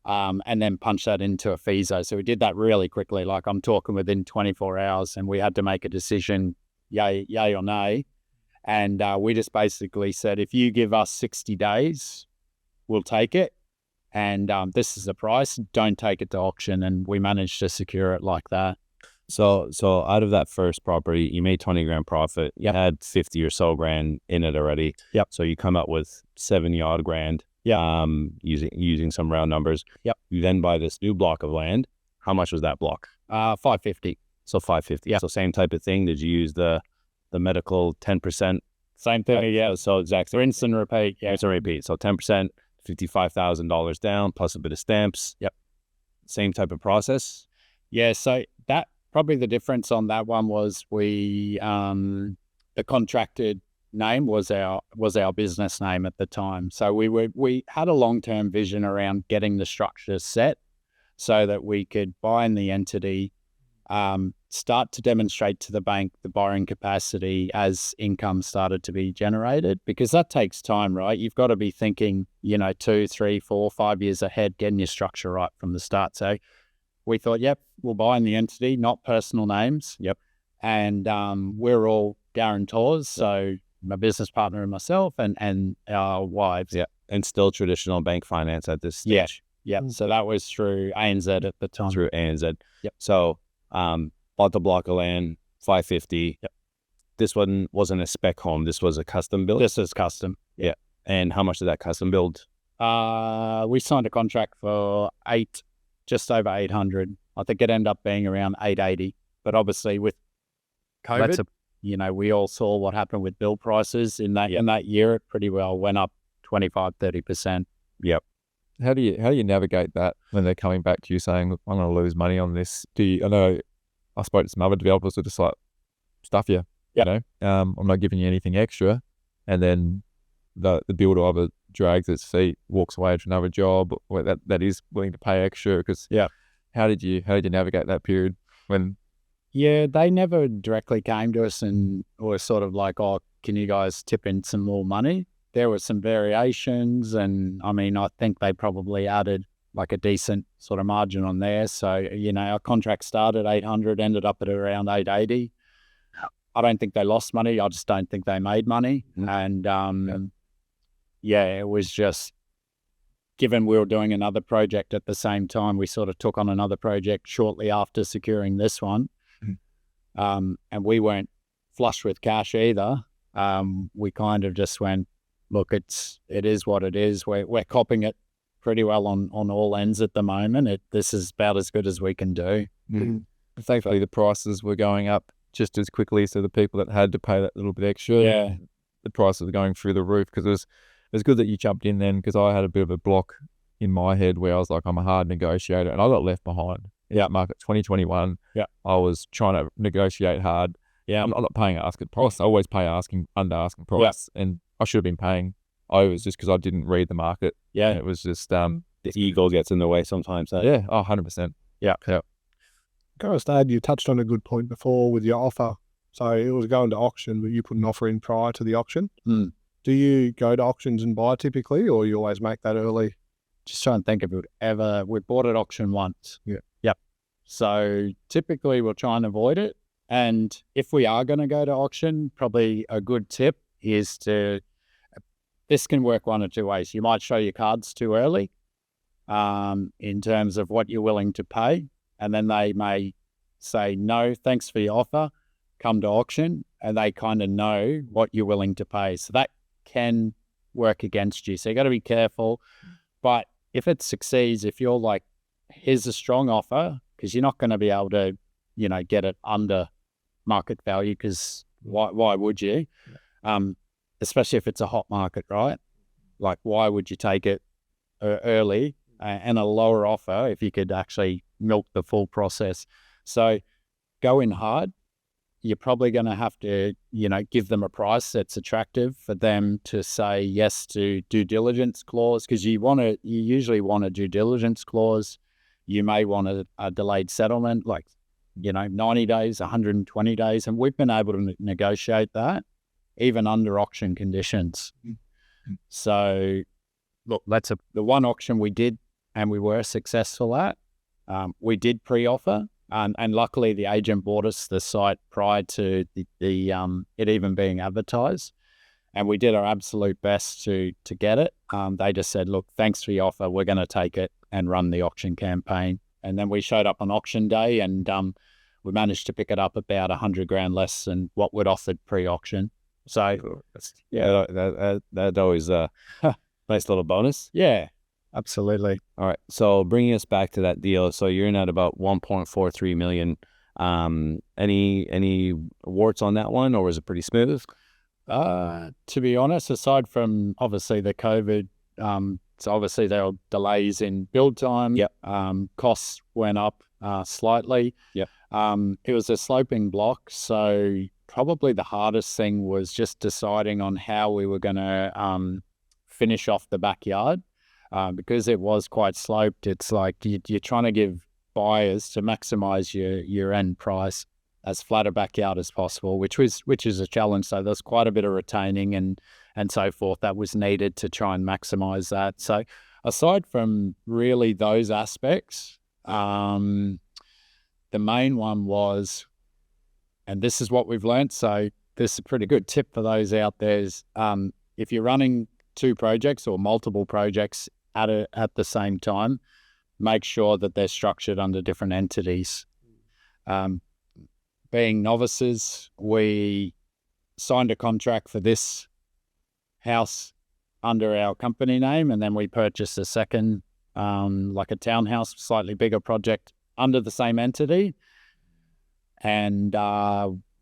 and then punch that into a FISO. So we did that really quickly. Like I'm talking within 24 hours, and we had to make a decision, yay or nay. And we just basically said, if you give us 60 days, we'll take it. And this is the price. Don't take it to auction. And we managed to secure it like that. So out of that first property, you made 20 grand profit. You had 50 or so grand in it already. Yep. So you come up with 70 odd grand. Yeah. Using some round numbers. Yep. You then buy this new block of land. How much was that block? 550. So 550. Yeah. So same type of thing. Did you use the medical 10%? Same thing. Yeah. So exactly. Rinse and repeat. Yeah. Rinse and repeat. So 10%, $55,000 down plus a bit of stamps. Yep. Same type of process. Yeah. So that probably the difference on that one was we the contracted name was our business name at the time. So we had a long-term vision around getting the structure set so that we could buy in the entity, start to demonstrate to the bank the borrowing capacity as income started to be generated, because that takes time, right? You've got to be thinking, 2, 3, 4, 5 years ahead, getting your structure right from the start. So we thought, yep, we'll buy in the entity, not personal names. Yep. And we're all guarantors. So my business partner and myself and our wives. Yeah. And still traditional bank finance at this stage. Yeah. So that was through ANZ at the time. Through ANZ. Yep. So bought the block of land, 550. Yep. This one wasn't a spec home. This was a custom build. This is custom. Yeah. And how much did that custom build? We signed a contract for just over 800. I think it ended up being around 880. But obviously with COVID, we all saw what happened with build prices in that year. It pretty well went up 25-30%. Yep. How do you navigate that when they're coming back to you saying, "Look, I'm going to lose money on this"? I know I spoke to some other developers who just like, stuff you, I'm not giving you anything extra, and then the builder either drags its feet, walks away to another job, or that is willing to pay extra. Because how did you navigate that period when? Yeah, they never directly came to us and were sort of like, "Oh, can you guys tip in some more money?" There were some variations, and I mean, I think they probably added like a decent sort of margin on there. So, our contract started 800, ended up at around 880. I don't think they lost money. I just don't think they made money. And it was just, given we were doing another project at the same time, we sort of took on another project shortly after securing this one. And we weren't flush with cash either. We kind of just went, look, it is what it is. We're copping it pretty well on all ends at the moment. This is about as good as we can do. Mm-hmm. Thankfully, the prices were going up just as quickly, so the people that had to pay that little bit extra, the prices were going through the roof. Because it was good that you jumped in then, because I had a bit of a block in my head where I was like, I'm a hard negotiator, and I got left behind. Market 2021. I was trying to negotiate hard. I'm not paying asking price. I always pay under asking price, and I should have been paying overs just because I didn't read the market. It was just the ego gets in the way sometimes. 100%. Dad, you touched on a good point before with your offer. So it was going to auction, but you put an offer in prior to the auction. Do you go to auctions and buy typically, or you always make that early? Just trying to think if we bought at auction once. Yep. So typically we'll try and avoid it. And if we are going to go to auction, probably a good tip is this can work one or two ways. You might show your cards too early in terms of what you're willing to pay. And then they may say, no, thanks for your offer, come to auction. And they kind of know what you're willing to pay. So that can work against you. So you got to be careful. But if it succeeds, if you're like, here's a strong offer, because you're not going to be able to, get it under market value, because why would you? Especially if it's a hot market, right? Like, why would you take it early and a lower offer if you could actually milk the full process? So go in hard. You're probably going to have to, give them a price that's attractive for them to say yes to due diligence clause, because you usually want a due diligence clause. You may want a delayed settlement, like, 90 days, 120 days. And we've been able to negotiate that even under auction conditions. So look, that's the one auction we did and we were successful at. We did pre-offer, and luckily the agent bought us the site prior to it even being advertised, and we did our absolute best to get it. They just said, look, thanks for the offer, we're going to take it and run the auction campaign. And then we showed up on auction day, and we managed to pick it up about $100,000 less than what we'd offered pre-auction. So yeah, that always nice little bonus. Yeah, absolutely. All right. So bringing us back to that deal. So you're in at about 1.43 million. Any warts on that one, or was it pretty smooth? To be honest, aside from obviously the COVID, so obviously there were delays in build time. Yep. Costs went up slightly. Yep. It was a sloping block, so probably the hardest thing was just deciding on how we were going to finish off the backyard. Because it was quite sloped, it's like you're trying to give buyers to maximize your end price as flat a backyard as possible, which is a challenge. So there's quite a bit of retaining and so forth that was needed to try and maximize that. So aside from really those aspects, the main one was, and this is what we've learned, so this is a pretty good tip for those out there, is if you're running two projects or multiple projects at the same time, make sure that they're structured under different entities. Being novices, we signed a contract for this house under our company name, and then we purchased a second, like a townhouse, slightly bigger project under the same entity. And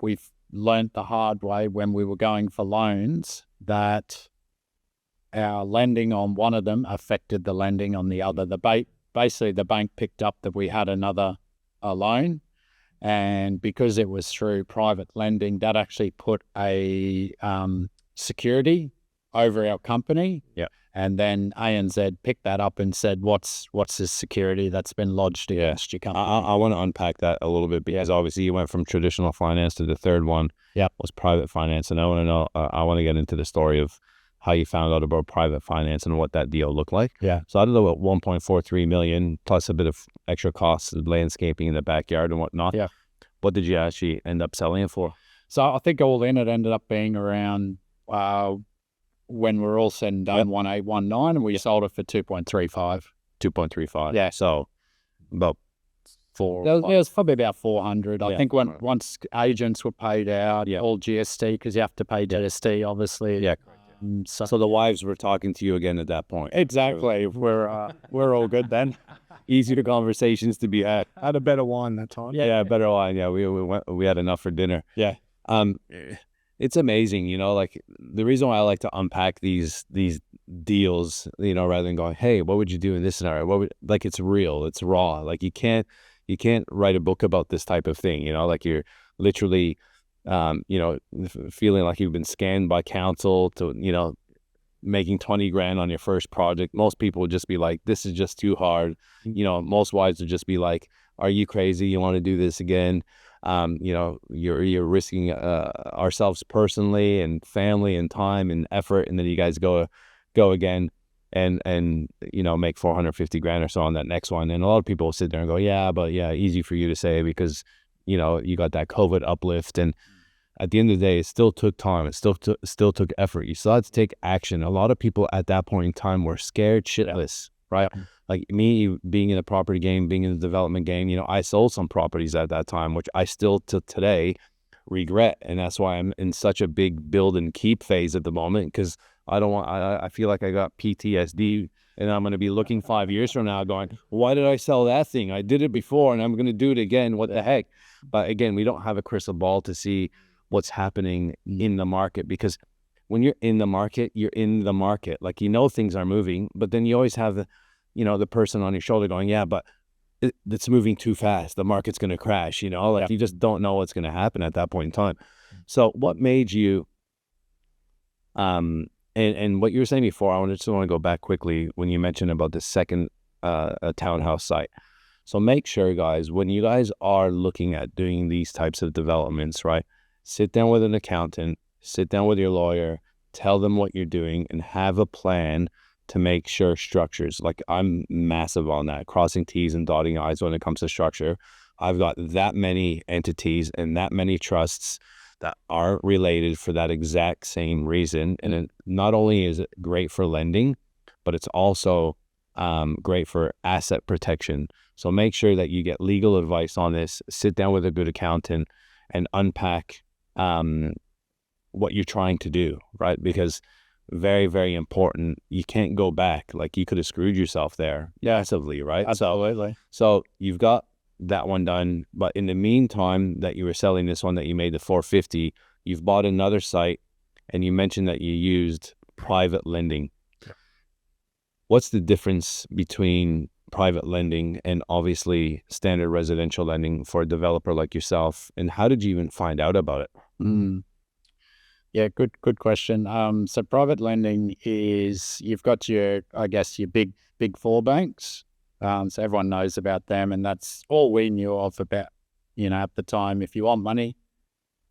we've learnt the hard way when we were going for loans that our lending on one of them affected the lending on the other. Basically, the bank picked up that we had another loan, and because it was through private lending, that actually put a security over our company. Yeah. And then ANZ picked that up and said, what's this security that's been lodged against your company? I want to unpack that a little bit, because obviously you went from traditional finance to the third one. Yeah. Was private finance. And I want to know, I want to get into the story of how you found out about private finance and what that deal looked like. Yeah. So out of the 1.43 million plus a bit of extra costs of landscaping in the backyard and whatnot. Yeah. What did you actually end up selling it for? So I think all in it ended up being around, when we're all said and done, 1819, and we sold it for 2.35. 2.35. Yeah. So about four. It was probably about 400. I Yeah. think once agents were paid out, all GST, because you have to pay GST, obviously. Yeah. So the wives were talking to you again at that point. Exactly. We're all good then. Easier conversations to be had. I had a better wine that time. Yeah, better wine. Yeah, we had enough for dinner. Yeah. It's amazing, like the reason why I like to unpack these deals, rather than going, hey, what would you do in this scenario? Like, it's real, it's raw. Like you can't write a book about this type of thing, like you're literally, feeling like you've been scanned by counsel to, making 20 grand on your first project. Most people would just be like, this is just too hard. Most wives would just be like, are you crazy? You want to do this again? You're risking ourselves personally and family and time and effort, and then you guys go again and make 450 grand or so on that next one. And a lot of people will sit there and go, yeah, easy for you to say, because you got that COVID uplift, and at the end of the day, it still took time. It still took effort. You still had to take action. A lot of people at that point in time were scared shitless, right? Like me, being in the property game, being in the development game, I sold some properties at that time, which I still to today regret. And that's why I'm in such a big build and keep phase at the moment, because I feel like I got PTSD, and I'm going to be looking 5 years from now going, why did I sell that thing? I did it before and I'm going to do it again. What the heck? But again, we don't have a crystal ball to see what's happening in the market, because when you're in the market, you're in the market. Like, things are moving, but then you always have the person on your shoulder going, yeah, but it's moving too fast. The market's going to crash, you just don't know what's going to happen at that point in time. So what made you, and what you were saying before, I just want to go back quickly when you mentioned about the second townhouse site. So make sure, guys, when you guys are looking at doing these types of developments, right, sit down with an accountant, sit down with your lawyer, tell them what you're doing, and have a plan to make sure structures, like I'm massive on that, crossing T's and dotting I's when it comes to structure. I've got that many entities and that many trusts that are related for that exact same reason. And it not only is it great for lending, but it's also great for asset protection. So make sure that you get legal advice on this, sit down with a good accountant and unpack what you're trying to do, right? Because very, very important. You can't go back. Like, you could have screwed yourself there massively, right? Absolutely. So you've got that one done, but in the meantime that you were selling this one that you made the 450, you've bought another site, and you mentioned that you used private lending. What's the difference between private lending and obviously standard residential lending for a developer like yourself, and how did you even find out about it? Yeah, good question. So private lending is, you've got your big four banks. So everyone knows about them, and that's all we knew of about, at the time. If you want money,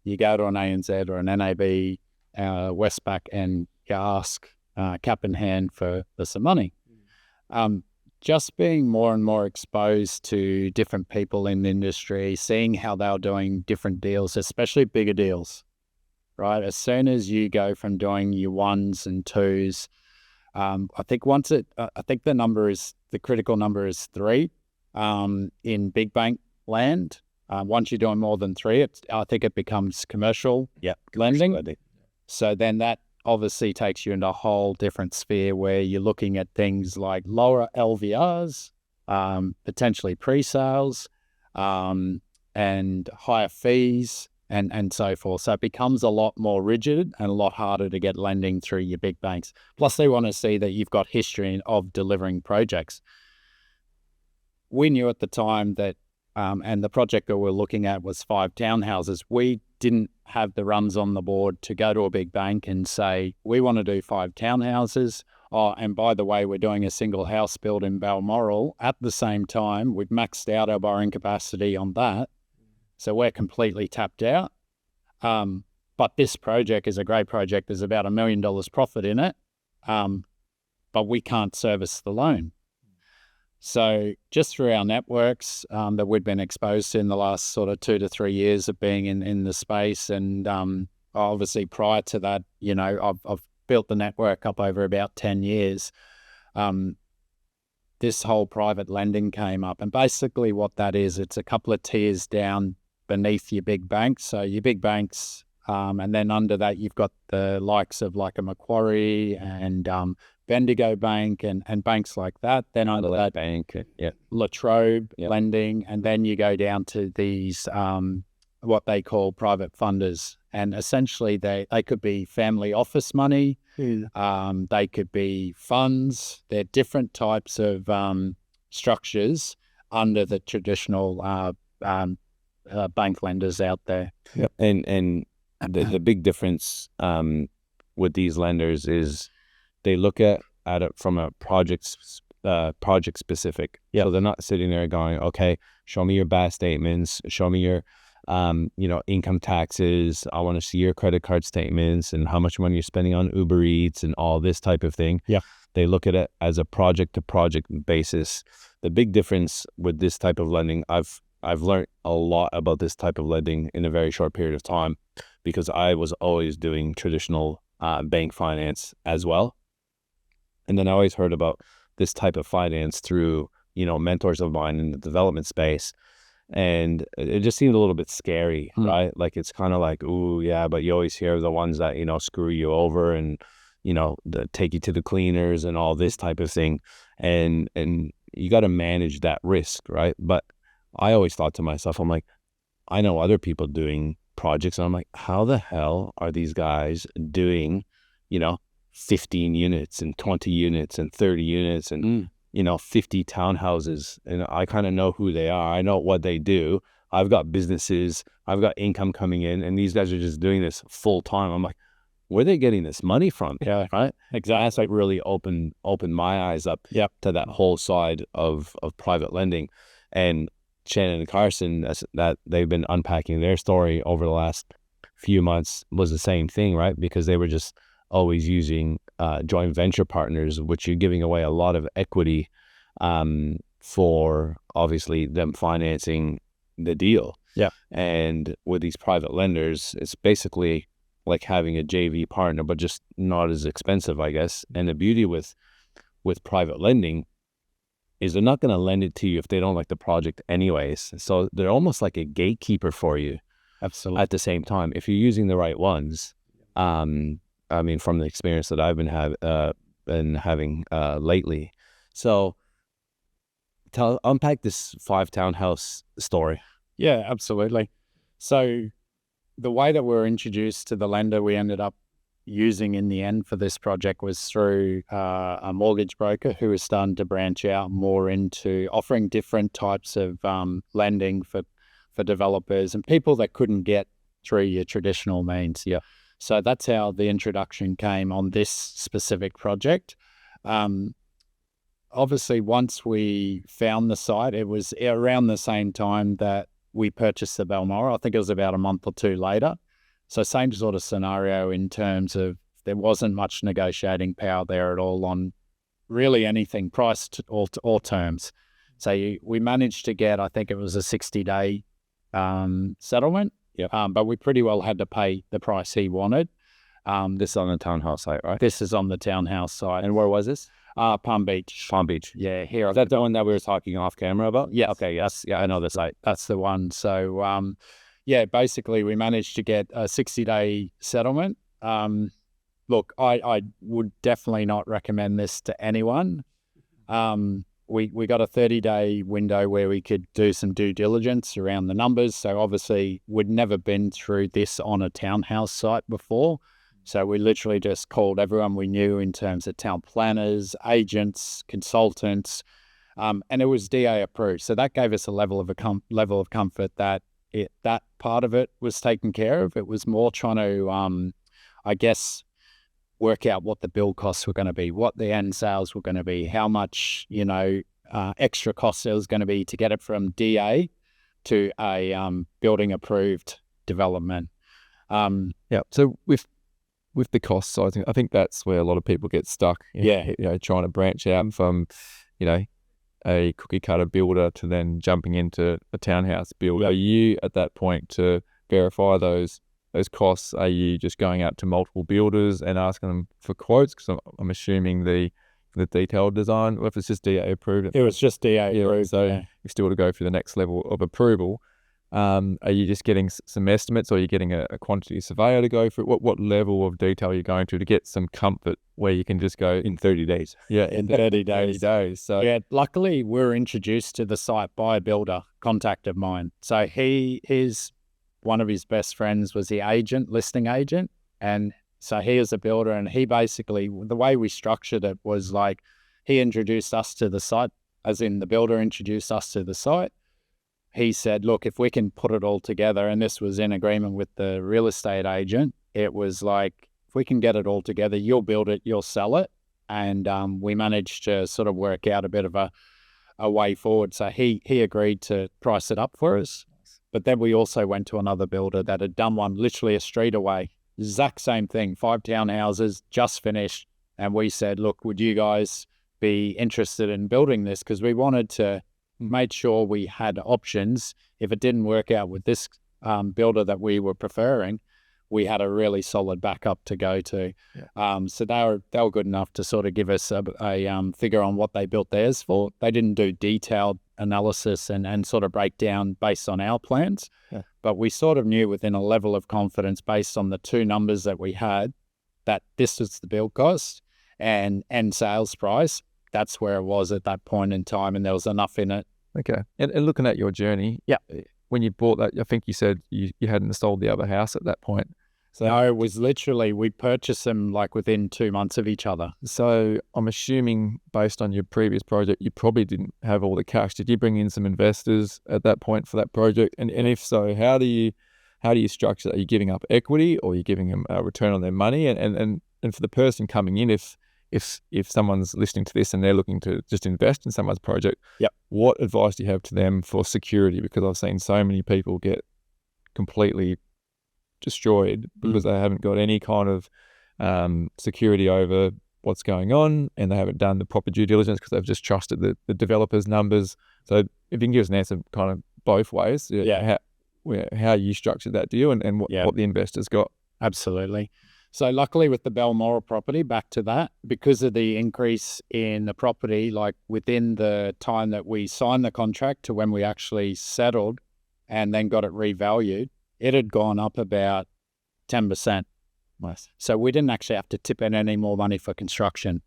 you go to an ANZ or an NAB, Westpac, and you ask cap in hand for some money. Just being more and more exposed to different people in the industry, seeing how they're doing different deals, especially bigger deals, right? As soon as you go from doing your ones and twos, I think the critical number is 3 in big bank land. Once you're doing more than 3, I think it becomes commercial lending. So then that obviously takes you into a whole different sphere where you're looking at things like lower LVRs, potentially pre-sales, and higher fees, and so forth. So it becomes a lot more rigid and a lot harder to get lending through your big banks. Plus, they want to see that you've got history of delivering projects. We knew at the time that, and the project that we're looking at was 5 townhouses. We didn't have the runs on the board to go to a big bank and say, we want to do 5 townhouses. Oh, and by the way, we're doing a single house build in Balmoral. At the same time, we've maxed out our borrowing capacity on that. So we're completely tapped out. But this project is a great project. There's about $1 million profit in it. But we can't service the loan. So just through our networks that we'd been exposed to in the last sort of 2 to 3 years of being in the space, and obviously prior to that, I've built the network up over about 10 years. This whole private lending came up, and basically what that is, it's a couple of tiers down beneath your big banks. So your big banks, and then under that you've got the likes of like a Macquarie and Bendigo Bank and banks like that. Then under that bank, La Trobe lending, and then you go down to these what they call private funders, and essentially they could be family office money, they could be funds. They're different types of structures under the traditional bank lenders out there. And the big difference with these lenders is they look at it from a project specific. So they're not sitting there going, okay, show me your BAS statements, show me your income taxes. I want to see your credit card statements and how much money you're spending on Uber Eats and all this type of thing. They look at it as a project to project basis. The big difference with this type of lending, I've learned a lot about this type of lending in a very short period of time, because I was always doing traditional bank finance as well. And then I always heard about this type of finance through, mentors of mine in the development space. And it just seemed a little bit scary, right? Like, it's kind of like, ooh, yeah, but you always hear the ones that, screw you over and, take you to the cleaners and all this type of thing. And you got to manage that risk, right? But I always thought to myself, I'm like, I know other people doing projects, and I'm like, how the hell are these guys doing, 15 units and 20 units and 30 units and 50 townhouses? And I kind of know who they are. I know what they do. I've got businesses, I've got income coming in, and these guys are just doing this full time. I'm like, where are they getting this money from? Yeah, right. Exactly. That's like really opened my eyes up to that whole side of private lending. And Shannon and Carson, that they've been unpacking their story over the last few months, was the same thing, right? Because they were just always using joint venture partners, which you're giving away a lot of equity for obviously them financing the deal. Yeah. And with these private lenders, it's basically like having a JV partner, but just not as expensive, I guess. And the beauty with private lending is they're not going to lend it to you if they don't like the project anyways. So they're almost like a gatekeeper for you. Absolutely. At the same time, if you're using the right ones, I mean, from the experience that I've been having lately. So unpack this 5 townhouse story. Yeah, absolutely. So the way that we were introduced to the lender we ended up using in the end for this project was through a mortgage broker who was starting to branch out more into offering different types of lending for developers and people that couldn't get through your traditional means. Yeah. So that's how the introduction came on this specific project. Obviously, once we found the site, it was around the same time that we purchased the Balmoral. I think it was about a month or two later. So same sort of scenario in terms of there wasn't much negotiating power there at all on really anything, price or terms. So we managed to get, I think it was a 60-day settlement. Yep. But we pretty well had to pay the price he wanted. This is on the townhouse site, right? This is on the townhouse site. And where was this? Palm Beach. Palm Beach. Yeah, here. Is that the one that we were talking off camera about? Yeah. Okay, yes. Yeah, I know the site. That's the one. So, yeah, basically we managed to get a 60-day settlement. Look, I would definitely not recommend this to anyone. We got a 30-day window where we could do some due diligence around the numbers. So obviously we'd never been through this on a townhouse site before. So we literally just called everyone we knew in terms of town planners, agents, consultants, and it was DA approved. So that gave us a level of comfort that that part of it was taken care of. It was more trying to, I guess, work out what the build costs were going to be, what the end sales were going to be, how much, extra cost there was going to be to get it from DA to a building approved development. Yeah. So with the cost side, I think that's where a lot of people get stuck. Trying to branch out from, a cookie cutter builder to then jumping into a townhouse build. Are you at that point to verify those costs? Are you just going out to multiple builders and asking them for quotes? Because I'm assuming the detailed design, or if it's just DA approved. It was just DA approved. So you still to go through the next level of approval. Are you just getting some estimates, or are you getting a quantity surveyor to go through? What level of detail are you going to get some comfort where you can just go in 30 days? Yeah, in 30 days. 30 days. So yeah, luckily we were introduced to the site by a builder contact of mine. So his one of his best friends was the listing agent, and so he is a builder, and he basically, the way we structured it was like he introduced us to the site, as in the builder introduced us to the site. He said, look, if we can put it all together, and this was in agreement with the real estate agent, it was like, if we can get it all together, you'll build it, you'll sell it. And we managed to sort of work out a bit of a way forward. So he agreed to price it up for us. But then we also went to another builder that had done one literally a street away. Exact same thing, 5 townhouses, just finished. And we said, look, would you guys be interested in building this? Because we wanted to make sure we had options. If it didn't work out with this builder that we were preferring, we had a really solid backup to go to. Yeah. So they were good enough to sort of give us a figure on what they built theirs for. They didn't do detailed analysis and sort of break down based on our plans. Yeah. But we sort of knew within a level of confidence based on the 2 numbers that we had that this was the build cost and sales price. That's where it was at that point in time, and there was enough in it. Okay. And looking at your journey, when you bought that, I think you said you hadn't sold the other house at that point. So no, it was literally, we purchased them like within 2 months of each other. So I'm assuming based on your previous project, you probably didn't have all the cash. Did you bring in some investors at that point for that project? And if so, how do you structure that? Are you giving up equity, or are you giving them a return on their money? And for the person coming in, if someone's listening to this and they're looking to just invest in someone's project, what advice do you have to them for security? Because I've seen so many people get completely destroyed because they haven't got any kind of security over what's going on, and they haven't done the proper due diligence because they've just trusted the developers' numbers. So if you can give us an answer kind of both ways, how you structured that deal and what the investors got. Absolutely. So luckily with the Balmoral property, back to that, because of the increase in the property, like within the time that we signed the contract to when we actually settled and then got it revalued, it had gone up about 10%. Nice. So we didn't actually have to tip in any more money for construction.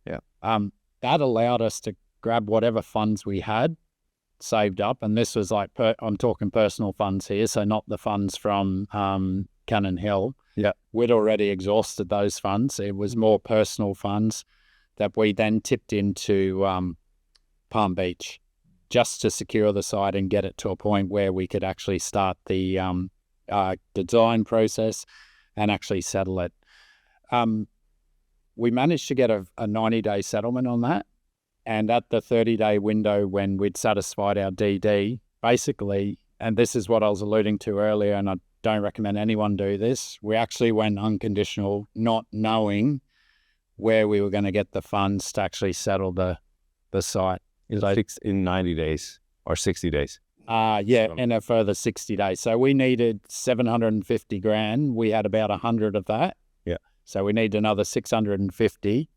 Yeah. That allowed us to grab whatever funds we had saved up. And this was like, I'm talking personal funds here, so not the funds from Cannon Hill. Yeah. We'd already exhausted those funds. It was more personal funds that we then tipped into Palm Beach just to secure the site and get it to a point where we could actually start the design process and actually settle it. We managed to get a 90-day settlement on that. And at the 30-day window when we'd satisfied our DD, basically, and this is what I was alluding to earlier, and I don't recommend anyone do this, we actually went unconditional, not knowing where we were going to get the funds to actually settle the site. In 90 days or 60 days? In a further 60 days. So we needed 750 grand. We had about 100 of that. Yeah. So we need another 650.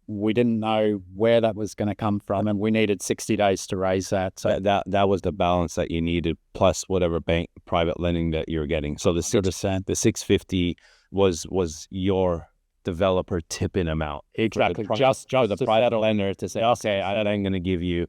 We didn't know where that was going to come from, and we needed 60 days to raise that. So that was the balance that you needed, plus whatever bank private lending that you're getting. So the 100%. the 650 was your developer tipping amount. Exactly. Just the private lender to say, okay, I'm going to give you,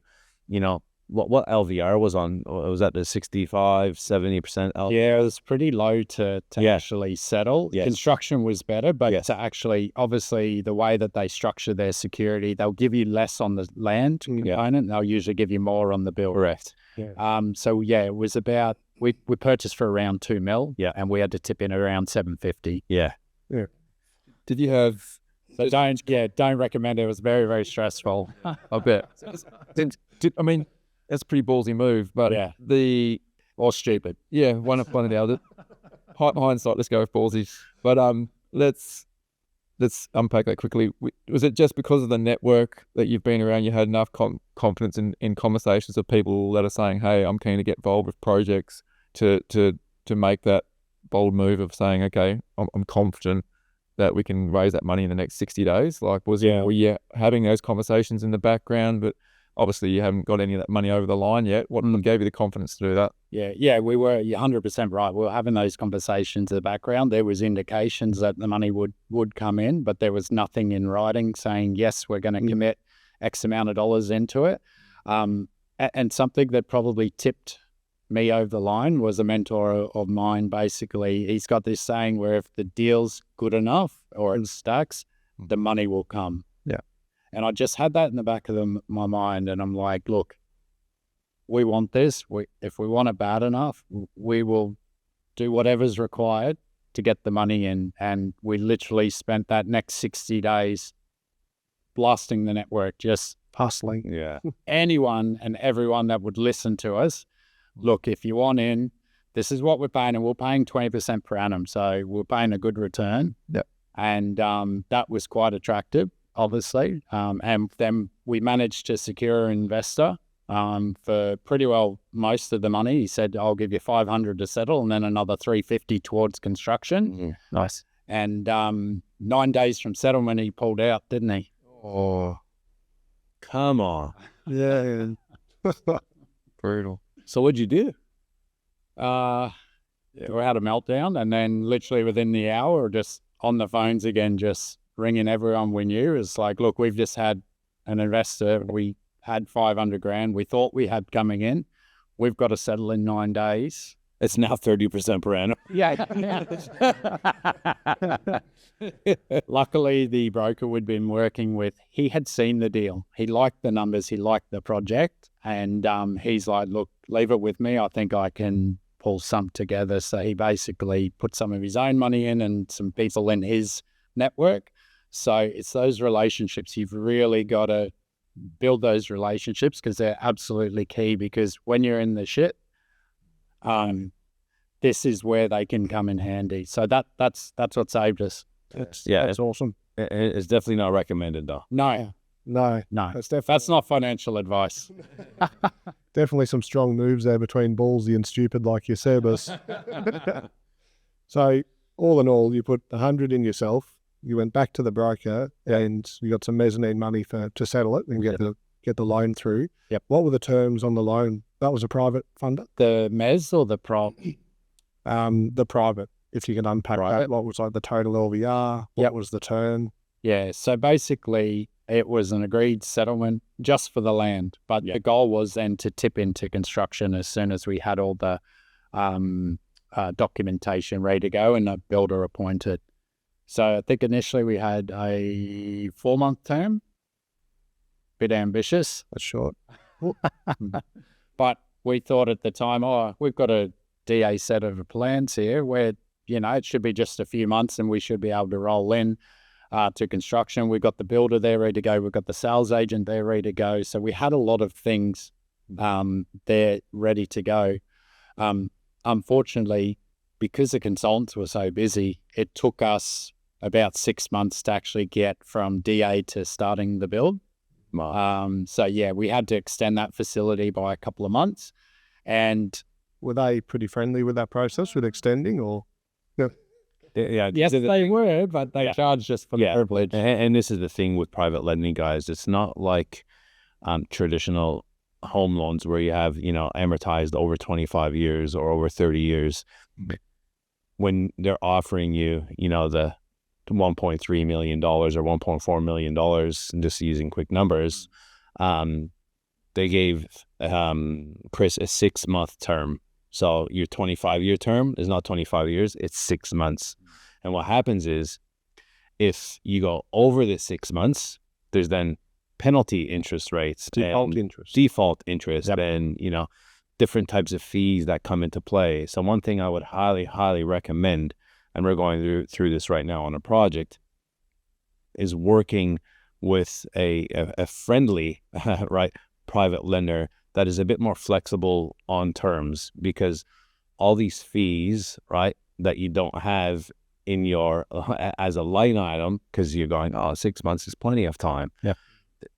what LVR was on? Was that the 65, 70% LVR? Yeah, it was pretty low to actually settle. Yes. Construction was better, but to actually, obviously, the way that they structure their security, they'll give you less on the land component, and they'll usually give you more on the build. Correct. Yeah. It was about, we purchased for around 2 mil, and we had to tip in around 750. Yeah. Did you have... So don't recommend it. It was very, very stressful. I bet. That's a pretty ballsy move, but or stupid. Yeah, one of it. Hindsight, let's go with ballsy. But let's unpack that quickly. Was it just because of the network that you've been around, you had enough confidence in conversations of people that are saying, hey, I'm keen to get involved with projects to make that bold move of saying, okay, I'm confident that we can raise that money in the next 60 days? Like, were you having those conversations in the background, but obviously you haven't got any of that money over the line yet? What gave you the confidence to do that? Yeah, we were 100% right. We were having those conversations in the background. There was indications that the money would come in, but there was nothing in writing saying, yes, we're going to commit X amount of dollars into it. And something that probably tipped me over the line was a mentor of mine. Basically, he's got this saying where if the deal's good enough or it stacks, the money will come. Yeah. And I just had that in the back of my mind, and I'm like, look, we want this. If we want it bad enough, we will do whatever's required to get the money in. And we literally spent that next 60 days blasting the network, just hustling. Yeah. Anyone and everyone that would listen to us. Look, if you want in, this is what we're paying, and we're paying 20% per annum. So we're paying a good return. Yep. And that was quite attractive, obviously. And then we managed to secure an investor for pretty well most of the money. He said, I'll give you 500 to settle and then another 350 towards construction. Nice. And 9 days from settlement, he pulled out, didn't he? Oh, come on. Yeah. Brutal. So what'd you do? We had a meltdown, and then literally within the hour, just on the phones again, just ringing everyone we knew. It's like, look, we've just had an investor. We had 500 grand. We thought we had coming in. We've got to settle in 9 days. It's now 30% per annum. Yeah. Luckily, the broker we'd been working with, he had seen the deal. He liked the numbers. He liked the project. And he's like, look, leave it with me. I think I can pull some together. So he basically put some of his own money in and some people in his network. So it's those relationships. You've really got to build those relationships because they're absolutely key, because when you're in the shit, this is where they can come in handy. So that's what saved us. That's it's awesome. It's definitely not recommended though. No, That's not financial advice. definitely some strong moves there between ballsy and stupid, like you said. So all in all, you put 100 in yourself. You went back to the broker and you got some mezzanine money to settle it and get the loan through. Yep. What were the terms on the loan? That was a private funder? The mezz or the prop? The private, if you can unpack that. What was like the total LVR? What was the term? Yeah, so basically it was an agreed settlement just for the land, but the goal was then to tip into construction as soon as we had all the documentation ready to go and a builder appointed. So I think initially we had a 4-month term. Bit ambitious. That's short. But we thought at the time, we've got a DA set of plans here where, it should be just a few months and we should be able to roll in to construction. We've got the builder there ready to go. We've got the sales agent there ready to go. So we had a lot of things there ready to go. Unfortunately, because the consultants were so busy, it took us about 6 months to actually get from DA to starting the build. So we had to extend that facility by a couple of months. And were they pretty friendly with that process, with extending, or? Yeah. Yes, they were, but they charged us for the privilege. And this is the thing with private lending, guys. It's not like traditional home loans where you have, amortized over 25 years or over 30 years. When they're offering you, the $1.3 million or $1.4 million, just using quick numbers, they gave Chris a 6-month term. So your 25-year term is not 25 years, it's 6 months. And what happens is if you go over the 6 months, there's then penalty interest rates, default interest, and different types of fees that come into play. So one thing I would highly, highly recommend, and we're going through this right now on a project, is working with a friendly private lender that is a bit more flexible on terms, because all these fees that you don't have in your as a line item, because you're going, 6 months is plenty of time,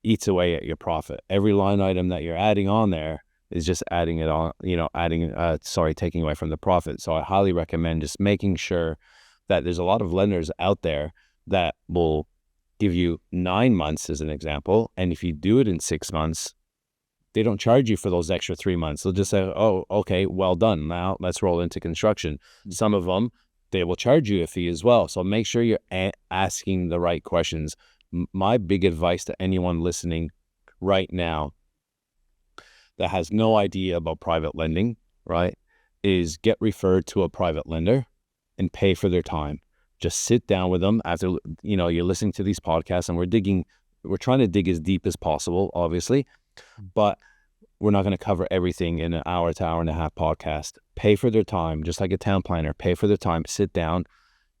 eats away at your profit. Every line item that you're adding on there is just adding it on, taking away from the profit. So I highly recommend just making sure that there's a lot of lenders out there that will give you 9 months as an example. And if you do it in 6 months, they don't charge you for those extra 3 months. They'll just say, oh, okay, well done. Now let's roll into construction. Some of them, they will charge you a fee as well. So make sure you're asking the right questions. My big advice to anyone listening right now that has no idea about private lending, is get referred to a private lender and pay for their time. Just sit down with them after, you're listening to these podcasts, and we're trying to dig as deep as possible, obviously, but we're not going to cover everything in an hour to hour and a half podcast. Pay for their time, just like a town planner. Pay for their time, sit down,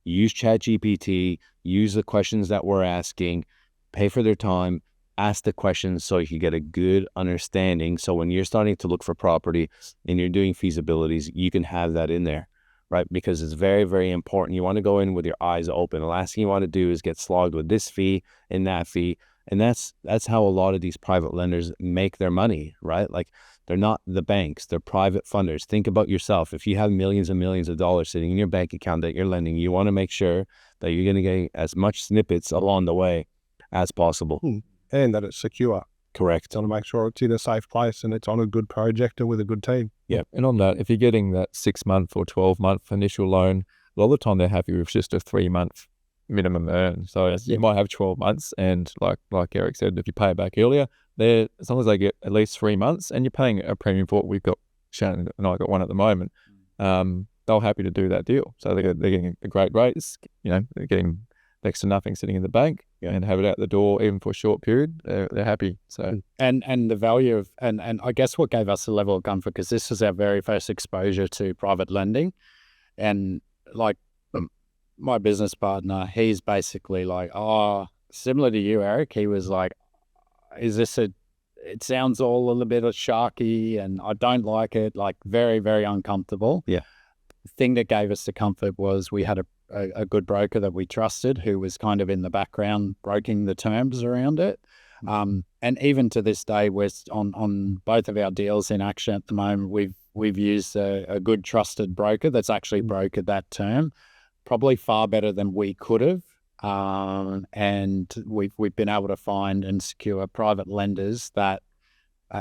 use ChatGPT, use the questions that we're asking, pay for their time, ask the questions so you can get a good understanding. So when you're starting to look for property and you're doing feasibilities, you can have that in there, because it's very, very important. You want to go in with your eyes open. The last thing you want to do is get slogged with this fee and that fee. And that's how a lot of these private lenders make their money, Like, they're not the banks, they're private funders. Think about yourself. If you have millions and millions of dollars sitting in your bank account that you're lending, you want to make sure that you're going to get as much snippets along the way as possible. And that it's secure. Correct. You want to make sure it's in a safe place and it's on a good project and with a good team. Yeah. And on that, if you're getting that 6-month or 12-month initial loan, a lot of the time they're happy with just a 3-month minimum earn. So you might have 12 months, and like Eric said, if you pay it back earlier, as long as they get at least 3 months and you're paying a premium for it, we've got Shannon and I got one at the moment, they're happy to do that deal. So they're getting a great rates, they're getting next to nothing sitting in the bank and have it out the door even for a short period. They're happy. So and the value of and I guess what gave us a level of comfort, because this was our very first exposure to private lending, and my business partner, he's basically like, similar to you, Eric, he was like, it sounds all a little bit sharky and I don't like it, very, very uncomfortable. Yeah. The thing that gave us the comfort was we had a a good broker that we trusted who was kind of in the background broking the terms around it. And even to this day, we're on both of our deals in action at the moment. We've used a good trusted broker that's actually brokered that term, probably far better than we could have. And we've been able to find and secure private lenders that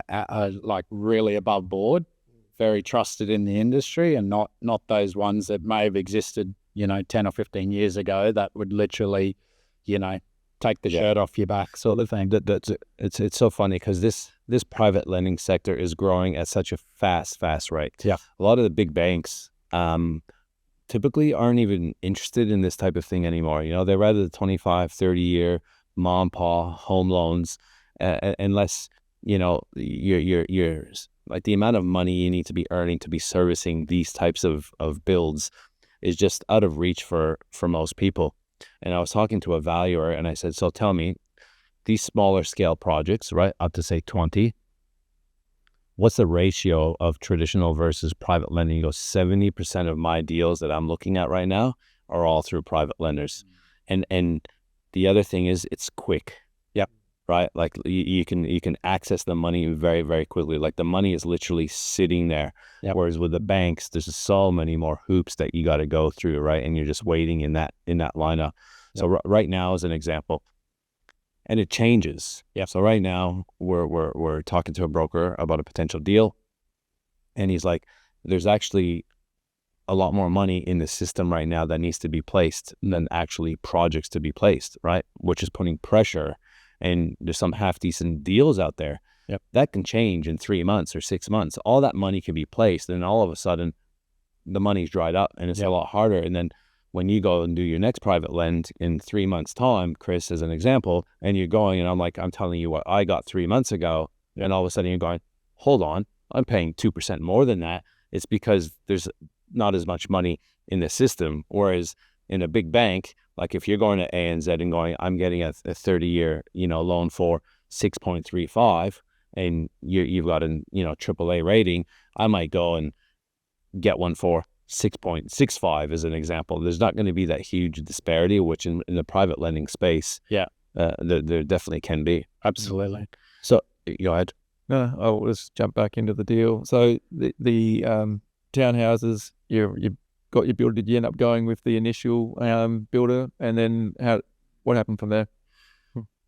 are like really above board, very trusted in the industry, and not those ones that may have existed, 10 or 15 years ago that would literally, take the shirt off your back sort of thing. It's so funny because this private lending sector is growing at such a fast rate. Yeah. A lot of the big banks typically aren't even interested in this type of thing anymore. They're rather the 25, 30-year mom, pa home loans, unless, you're like the amount of money you need to be earning to be servicing these types of builds is just out of reach for most people. And I was talking to a valuer and I said, so tell me, these smaller scale projects, right, up to say 20, what's the ratio of traditional versus private lending? He goes, 70% of my deals that I'm looking at right now are all through private lenders. And the other thing is it's quick. Yep. Right? Like you can access the money very, very quickly. Like the money is literally sitting there. Yep. Whereas with the banks, there's so many more hoops that you got to go through, right? And you're just waiting in that lineup. Yep. So right now, as an example, and it changes. Yeah. So right now we're talking to a broker about a potential deal, and he's like, "There's actually a lot more money in the system right now that needs to be placed than actually projects to be placed, right? Which is putting pressure. And there's some half decent deals out there. Yep. That can change in 3 months or 6 months. All that money can be placed, and all of a sudden, the money's dried up, and it's a lot harder. And then when you go and do your next private lend in 3 months' time, Chris, as an example, and you're going, and I'm telling you what I got 3 months ago, and all of a sudden you're going, hold on, I'm paying 2% more than that. It's because there's not as much money in the system. Whereas in a big bank, like if you're going to ANZ and going, I'm getting a 30-year, loan for 6.35, and you've got an, AAA rating, I might go and get one for 6.65 as an example. There's not going to be that huge disparity, which in the private lending space, there definitely can be. Absolutely. So go ahead. No, I'll just jump back into the deal. So the townhouses, you got your builder. Did you end up going with the initial builder, and then what happened from there?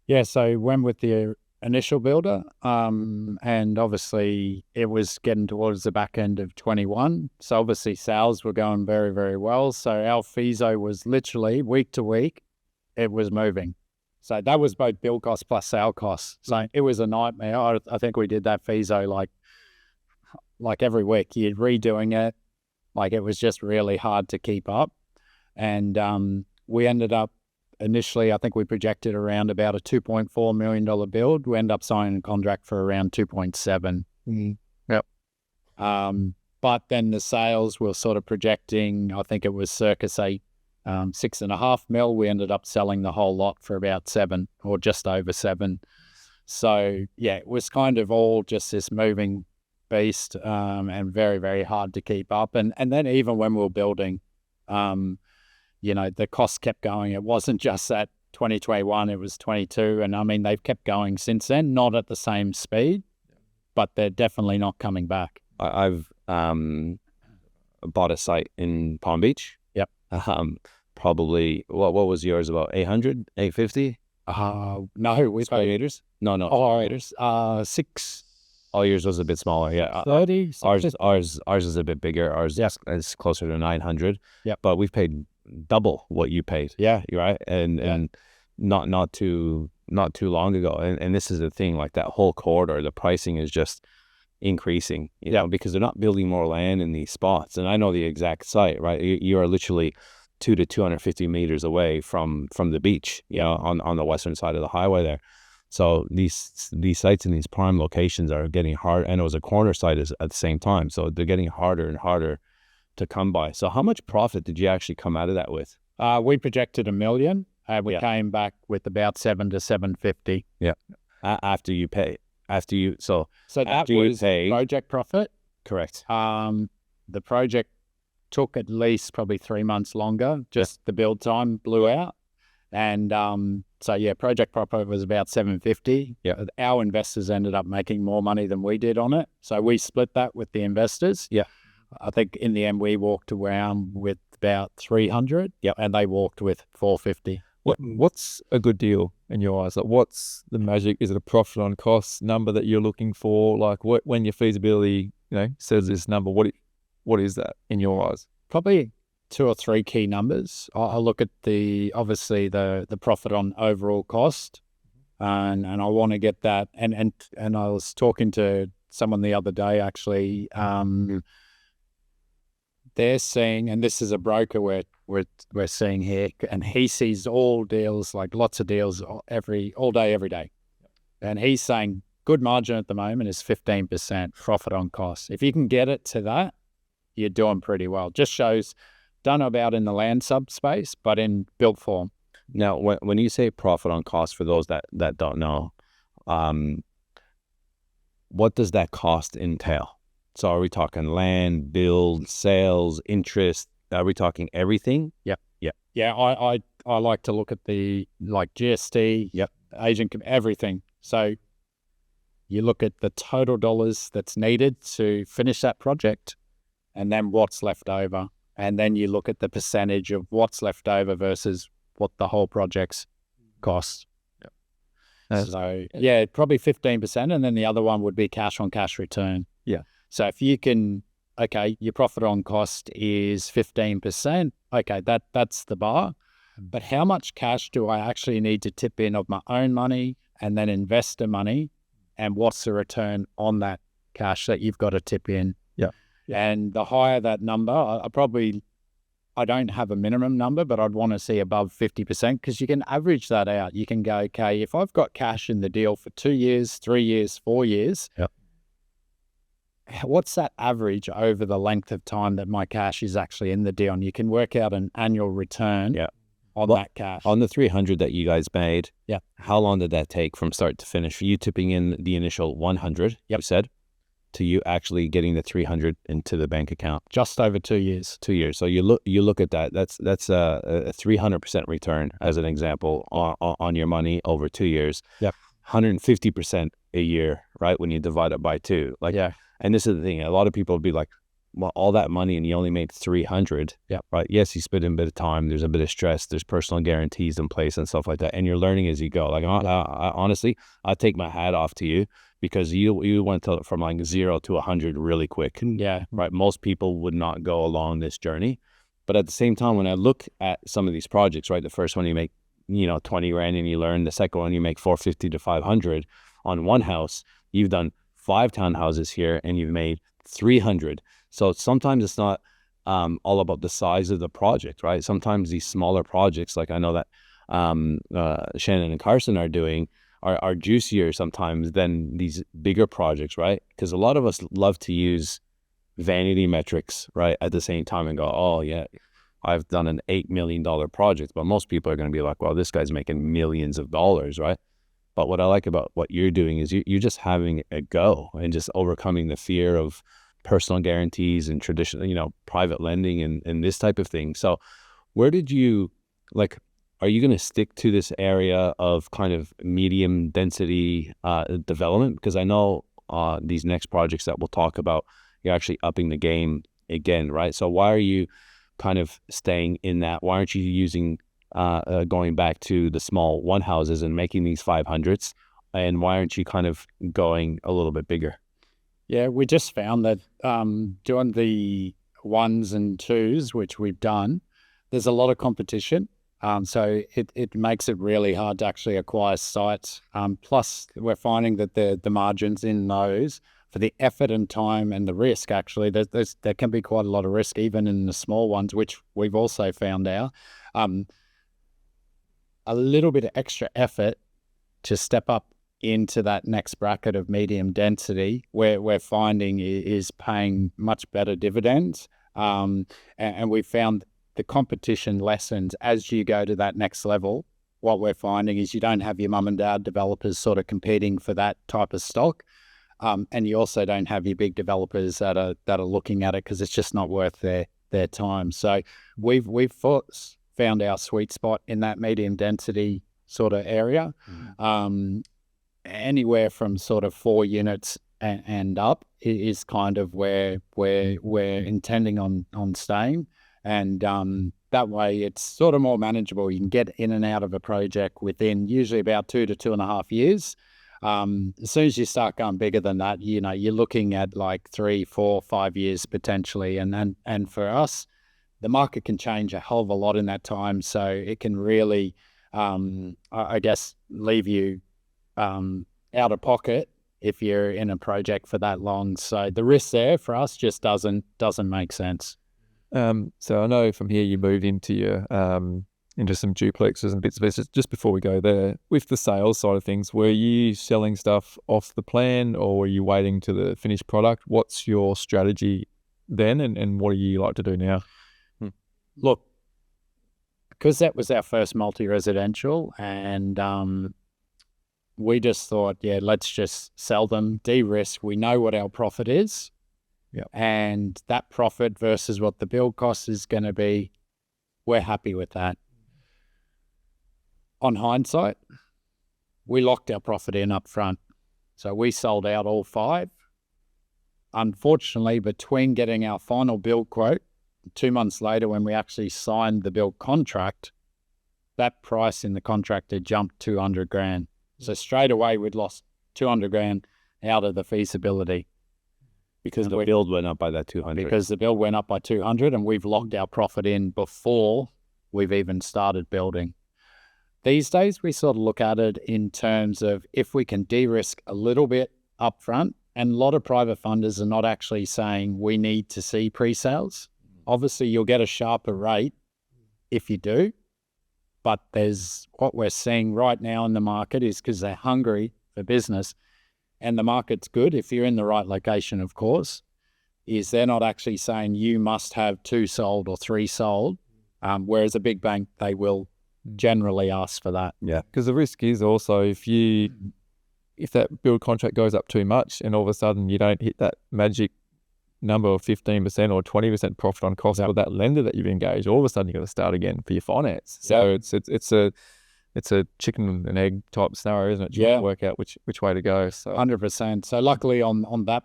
Yeah, so went with the initial builder, and obviously it was getting towards the back end of 21. So obviously sales were going very, very well. So our FISO was literally week to week, it was moving. So that was both build costs plus sale costs. So it was a nightmare. I think we did that FISO like every week. You're redoing it. Like it was just really hard to keep up. And we ended up initially, I think we projected around about a $2.4 million build. We ended up signing a contract for around 2.7. Yep. But then the sales were sort of projecting, I think it was circa, say, 6.5 mil. We ended up selling the whole lot for about 7 or just over 7. So yeah, it was kind of all just this moving beast, and very, very hard to keep up. And then even when we were building, the costs kept going. It wasn't just that 2021, it was 22. And I mean, they've kept going since then, not at the same speed, but they're definitely not coming back. I've bought a site in Palm Beach. Yep. Probably, what was yours, about 800, 850? No, we square meters? No. Meters. 6. All yours was a bit smaller, yeah. 30. Ours is a bit bigger. Ours is closer to 900. Yeah. But we've paid double what you paid. Yeah. Right. And not too long ago. And this is the thing, like that whole corridor, the pricing is just increasing, you know, because they're not building more land in these spots. And I know the exact site, right? You are literally 200 to 250 meters away from the beach, you know, on the western side of the highway there. So these sites in these prime locations are getting hard, and it was a corner site at the same time. So they're getting harder and harder to come by. So how much profit did you actually come out of that with? We projected $1 million. We came back with about 7 to 750. Yeah. After you pay, so that was project profit. Correct. The project took at least probably 3 months longer. Just the build time blew out. And so, yeah, project profit was about 750. Yeah. Our investors ended up making more money than we did on it. So we split that with the investors. Yeah. I think in the end, we walked around with about 300. Yep. And they walked with 450. What's a good deal in your eyes? Like, what's the magic? Is it a profit on cost number that you're looking for? Like, when your feasibility, says this number, what is that in your eyes? Probably 2 or 3 key numbers. I'll look at obviously the profit on overall cost, and I want to get that. And I was talking to someone the other day actually. They're seeing, and this is a broker we're seeing here, and he sees all deals, like lots of deals all day, every day. And he's saying good margin at the moment is 15% profit on cost. If you can get it to that, you're doing pretty well. Just shows, don't know about in the land subspace, but in built form. Now, when you say profit on cost, for those that don't know, what does that cost entail? So are we talking land, build, sales, interest? Are we talking everything? Yep. Yeah. Yeah. I like to look at like GST, agent, everything. So you look at the total dollars that's needed to finish that project, and then what's left over. And then you look at the percentage of what's left over versus what the whole project's cost. So yeah, probably 15%. And then the other one would be cash on cash return. Yeah. So if you can, your profit on cost is 15%. Okay, that's the bar. But how much cash do I actually need to tip in of my own money and then investor money? And what's the return on that cash that you've got to tip in? Yeah. And the higher that number, I don't have a minimum number, but I'd want to see above 50% because you can average that out. You can go, okay, if I've got cash in the deal for 2 years, 3 years, 4 years, what's that average over the length of time that my cash is actually in the deal? And you can work out an annual return on that cash. On the 300 that you guys made, how long did that take from start to finish? You tipping in the initial 100, you said, to you actually getting the 300 into the bank account? Just over 2 years. 2 years. So you look at that. That's a 300% return as an example on your money over 2 years. Yep. 150% a year, right? When you divide it by 2, And this is the thing. A lot of people will be like, well, all that money and you only made 300. Yeah. Right. Yes, you spent a bit of time. There's a bit of stress. There's personal guarantees in place and stuff like that. And you're learning as you go. Like, honestly, I take my hat off to you because you went from like 0 to 100 really quick. Yeah. Right. Most people would not go along this journey. But at the same time, when I look at some of these projects, right, the first one you make, 20 grand and you learn. The second one you make 450 to 500 on one house. You've done 5 townhouses here and you've made 300. So sometimes it's not all about the size of the project, right? Sometimes these smaller projects, like I know that Shannon and Carson are doing, are juicier sometimes than these bigger projects, right? Because a lot of us love to use vanity metrics, right, at the same time and go, oh yeah, I've done an $8 million project. But most people are going to be like, well, this guy's making millions of dollars, right? But what I like about what you're doing is you're just having a go and just overcoming the fear of personal guarantees and traditional, private lending and this type of thing. So where did you, are you going to stick to this area of kind of medium density development? Because I know these next projects that we'll talk about, you're actually upping the game again, right? So why are you kind of staying in that? Why aren't you using going back to the small one houses and making these 500s? And why aren't you kind of going a little bit bigger? Yeah, we just found that doing the 1s and 2s, which we've done, there's a lot of competition. So it makes it really hard to actually acquire sites. Plus, we're finding that the margins in those for the effort and time and the risk, actually, there can be quite a lot of risk even in the small ones, which we've also found out. A little bit of extra effort to step up into that next bracket of medium density, where we're finding is paying much better dividends. And we found the competition lessens as you go to that next level. What we're finding is you don't have your mum and dad developers sort of competing for that type of stock. And you also don't have your big developers that are looking at it because it's just not worth their their time. So we've found our sweet spot in that medium density sort of area. Anywhere from sort of 4 units and up is kind of where we're intending on staying. And that way it's sort of more manageable. You can get in and out of a project within usually about 2 to 2.5 years. As soon as you start going bigger than that, you know, you're looking at like 3, 4, 5 years potentially. And for us, the market can change a hell of a lot in that time. So it can really, I guess, leave you out of pocket if you're in a project for that long. So the risk there for us just doesn't make sense. So I know from here you moved into your into some duplexes and bits of pieces. Just before we go there, with the sales side of things, were you selling stuff off the plan or were you waiting to the finished product? What's your strategy then, and what do you like to do now? Look, because that was our first multi-residential, and we just thought, yeah, let's just sell them, de-risk. We know what our profit is. Yep. And that profit versus what the build cost is going to be, we're happy with that. On hindsight, we locked our profit in up front. So we sold out all 5. Unfortunately, between getting our final build quote, 2 months later when we actually signed the build contract, that price in the contract had jumped $200,000. So straight away we'd lost $200,000 out of the feasibility. Because the build went up by that 200. Because the build went up by 200, and we've locked our profit in before we've even started building. These days, we sort of look at it in terms of if we can de-risk a little bit up front, and a lot of private funders are not actually saying we need to see pre-sales. Obviously, you'll get a sharper rate if you do, but there's what we're seeing right now in the market is because they're hungry for business, and the market's good if you're in the right location, of course, is they're not actually saying you must have 2 sold or 3 sold, whereas a big bank, they will generally ask for that. Yeah, because the risk is also if that build contract goes up too much and all of a sudden you don't hit that magic number of 15% or 20% profit on cost for that lender that you've engaged, all of a sudden you've got to start again for your finance. So it's a chicken and egg type scenario, isn't it? Trying to work out which way to go. So 100%. So luckily on that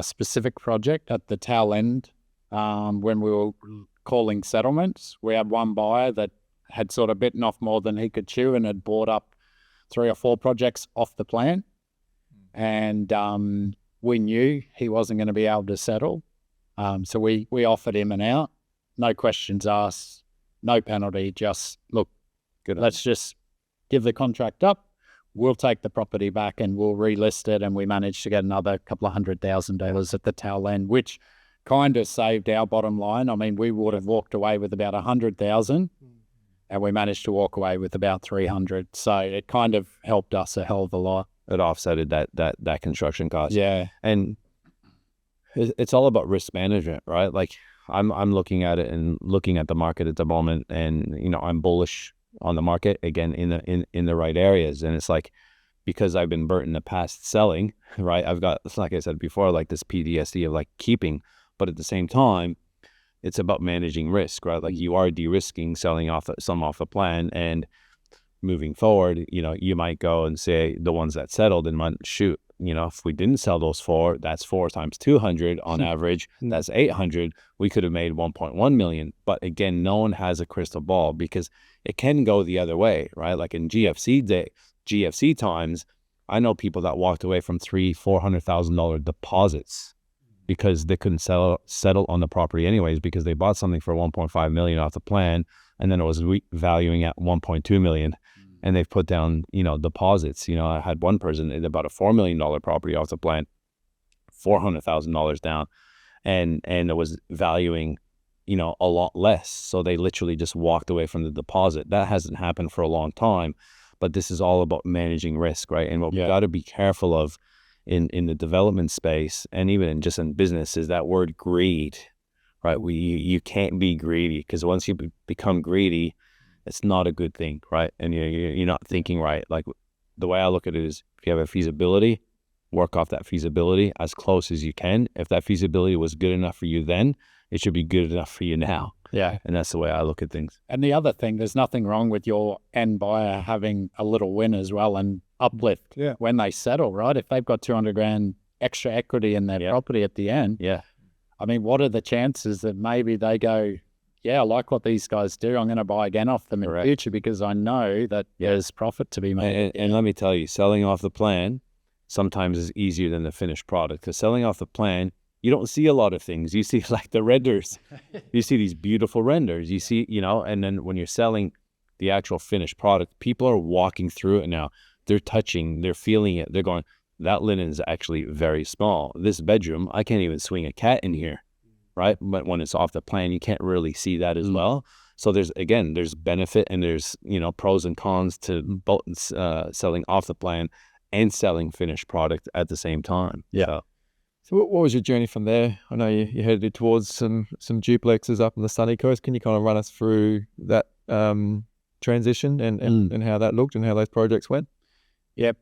specific project at the tail end, when we were calling settlements, we had one buyer that had sort of bitten off more than he could chew and had bought up 3 or 4 projects off the plan. And we knew he wasn't going to be able to settle. So we offered him an out, no questions asked, no penalty, just look, let's just give the contract up. We'll take the property back and we'll relist it. And we managed to get another couple of $100,000 at the tail end, which kind of saved our bottom line. I mean, we would have walked away with about 100,000 and we managed to walk away with about 300. So it kind of helped us a hell of a lot. It offsetted that construction cost. Yeah. And it's all about risk management, right? Like I'm looking at it and looking at the market at the moment, and you know, I'm bullish on the market again in the right areas. And it's like, because I've been burnt in the past selling, right? I've got, like I said before, like this PTSD of like keeping, but at the same time, it's about managing risk, right? Like you are de-risking, selling off some off the plan, and moving forward, you know, you might go and say the ones that settled and might shoot, you know, if we didn't sell those 4, that's 4 times 200 on average, that's 800. We could have made 1.1 million. But again, no one has a crystal ball because it can go the other way, right? Like in GFC times, I know people that walked away from $300,000-$400,000 deposits because they couldn't settle on the property anyways, because they bought something for 1.5 million off the plan, and then it was valuing at 1.2 million, and they've put down, you know, deposits. You know, I had one person that bought a $4 million property off the plan, $400,000 down, and it was valuing, you know, a lot less. So they literally just walked away from the deposit. That hasn't happened for a long time, but this is all about managing risk, right? And what we got to be careful of in the development space, and even just in business, is that word greed, right? You can't be greedy, because once you become greedy, it's not a good thing, right? And you're not thinking right. Like the way I look at it is, if you have a feasibility, work off that feasibility as close as you can. If that feasibility was good enough for you then, it should be good enough for you now. Yeah. And that's the way I look at things. And the other thing, there's nothing wrong with your end buyer having a little win as well and uplift when they settle, right? If they've got 200 grand extra equity in their property at the end. Yeah. I mean, what are the chances that maybe they go, yeah, I like what these guys do. I'm going to buy again off them in the future because I know that there's profit to be made. And let me tell you, selling off the plan sometimes is easier than the finished product. Because selling off the plan, you don't see a lot of things. You see like the renders. You see these beautiful renders. You see, and then when you're selling the actual finished product, people are walking through it now. They're touching, they're feeling it. They're going, that linen is actually very small. This bedroom, I can't even swing a cat in here, right? But when it's off the plan, you can't really see that as well. So there's benefit and there's, pros and cons to both selling off the plan and selling finished product at the same time. Yeah. So what was your journey from there? I know you headed towards some duplexes up on the sunny coast. Can you kind of run us through that transition and how that looked and how those projects went? Yep.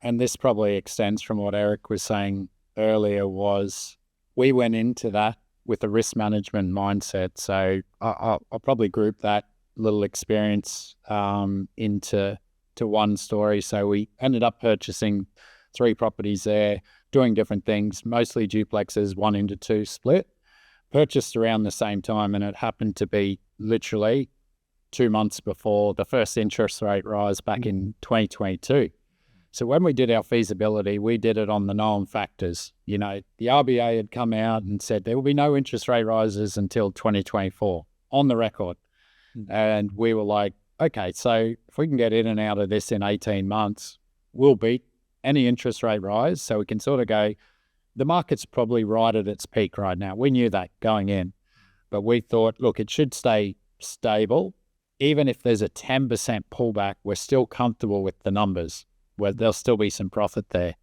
And this probably extends from what Eric was saying earlier was we went into that with a risk management mindset. So I'll probably group that little experience into one story. So we ended up purchasing 3 properties there, doing different things, mostly duplexes, 1 into 2 split, purchased around the same time. And it happened to be literally 2 months before the first interest rate rise back in 2022. So when we did our feasibility, we did it on the known factors. The RBA had come out and said there will be no interest rate rises until 2024 on the record. And we were like, okay, so if we can get in and out of this in 18 months, we'll beat any interest rate rise. So we can sort of go, the market's probably right at its peak right now. We knew that going in, but we thought, look, it should stay stable. Even if there's a 10% pullback, we're still comfortable with the numbers, where there'll still be some profit there.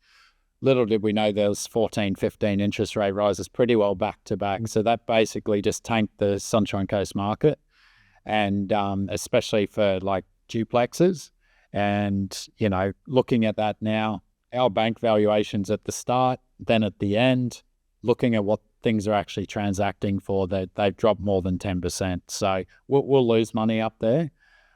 Little did we know there was 14, 15 interest rate rises pretty well back to back. So that basically just tanked the Sunshine Coast market, and especially for like duplexes. And, looking at that now, our bank valuations at the start, then at the end, looking at what things are actually transacting for, they've dropped more than 10%. So we'll lose money up there.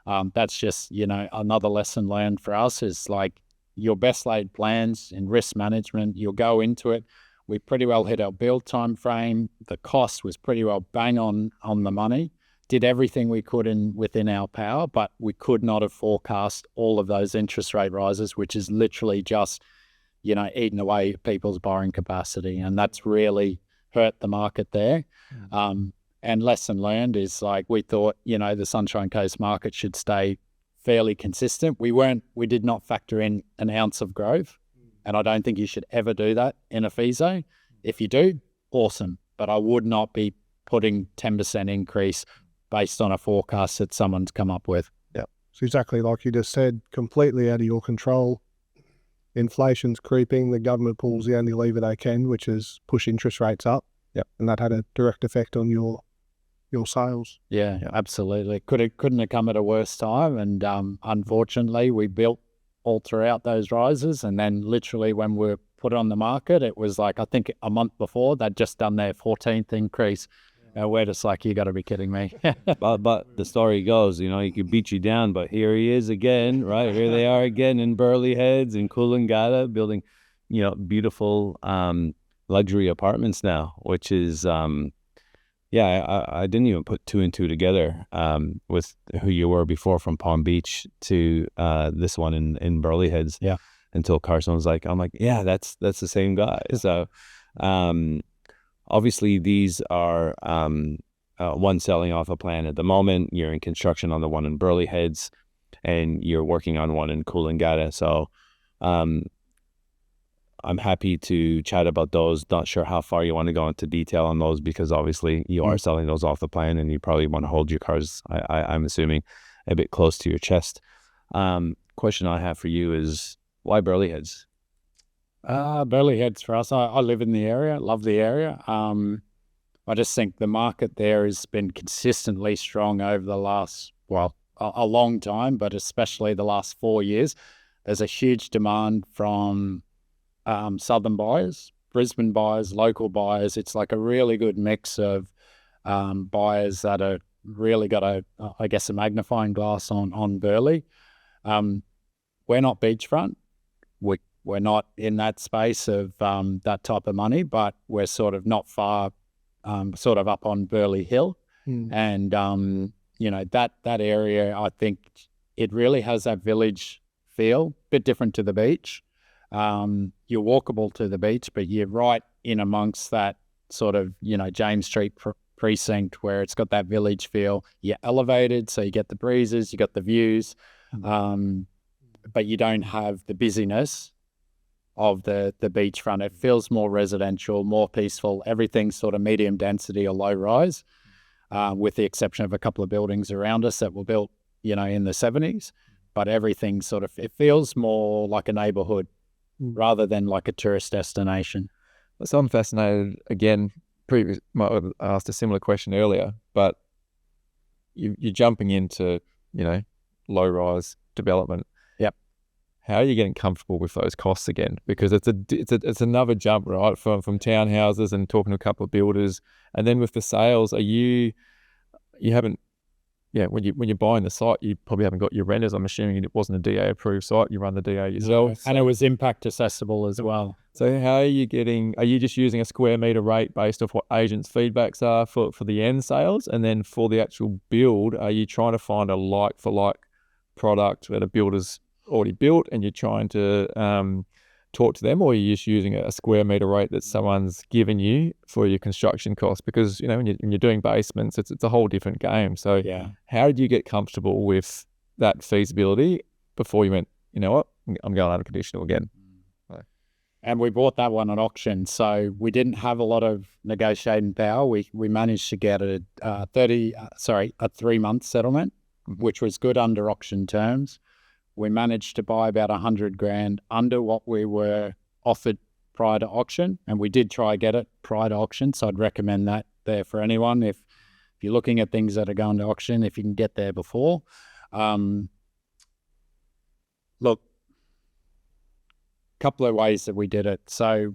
That's just, another lesson learned for us is like your best laid plans in risk management, you'll go into it. We pretty well hit our build time frame. The cost was pretty well bang on the money. Did everything we could within our power, but we could not have forecast all of those interest rate rises, which is literally just, eating away people's borrowing capacity. And that's really hurt the market there. And lesson learned is like we thought, the Sunshine Coast market should stay fairly consistent. We did not factor in an ounce of growth. And I don't think you should ever do that in a FISO. If you do, awesome. But I would not be putting 10% increase based on a forecast that someone's come up with. Yeah. It's exactly like you just said, completely out of your control. Inflation's creeping. The government pulls the only lever they can, which is push interest rates up. Yep. And that had a direct effect on your sales. Yeah, absolutely. Couldn't have come at a worse time. And unfortunately, we built all throughout those rises. And then literally when we were put on the market, it was like, I think a month before, they'd just done their 14th increase. And we're just like, you got to be kidding me. but the story goes, he could beat you down, but here he is again, right? Here they are again in Burleigh Heads in Coolangatta building, beautiful luxury apartments now, which is, I didn't even put 2 and 2 together with who you were before from Palm Beach to this one in Burleigh Heads. Yeah. Until Carson was like, I'm like, yeah, that's the same guy. So, obviously, these are one selling off a plan at the moment. You're in construction on the one in Burleigh Heads, and you're working on one in Coolangatta. So I'm happy to chat about those. Not sure how far you want to go into detail on those because obviously you are selling those off the plan, and you probably want to hold your cards, I'm assuming, a bit close to your chest. Question I have for you is, why Burleigh Heads? Burleigh Heads for us. I live in the area, love the area. I just think the market there has been consistently strong over the last, a long time, but especially the last 4 years. There's a huge demand from southern buyers, Brisbane buyers, local buyers. It's like a really good mix of buyers that are really got a magnifying glass on Burleigh. We're not beachfront. We're not in that space of that type of money, but we're sort of not far, sort of up on Burleigh Hill. And, that area, I think it really has that village feel, bit different to the beach. You're walkable to the beach, but you're right in amongst that sort of, James Street precinct where it's got that village feel. You're elevated, so you get the breezes, you got the views, but you don't have the busyness of the beachfront. It feels more residential, more peaceful. Everything's sort of medium density or low rise, with the exception of a couple of buildings around us that were built, in the 70s. But everything sort of, it feels more like a neighborhood rather than like a tourist destination. So I'm fascinated, again, might have asked a similar question earlier, but you're jumping into, low rise development. Yep. How are you getting comfortable with those costs again? Because it's another jump, right? From townhouses and talking to a couple of builders, and then with the sales, you haven't, when you're buying the site, you probably haven't got your renters. I'm assuming it wasn't a DA approved site. You run the DA yourself, and it was impact accessible as well. So how are you are you just using a square meter rate based off what agents' feedbacks are for the end sales? And then for the actual build, are you trying to find a like for like product that a builder's already built and you're trying to talk to them, or are you just using a square meter rate that someone's given you for your construction costs? Because, when you're doing basements, it's a whole different game. So how did you get comfortable with that feasibility before you went, you know what, I'm going unconditional again? And we bought that one at auction, so we didn't have a lot of negotiating power. We managed to get a 3-month settlement, which was good under auction terms. We managed to buy about $100,000 under what we were offered prior to auction, and we did try to get it prior to auction. So I'd recommend that there for anyone if you're looking at things that are going to auction, if you can get there before. Look. Couple of ways that we did it. So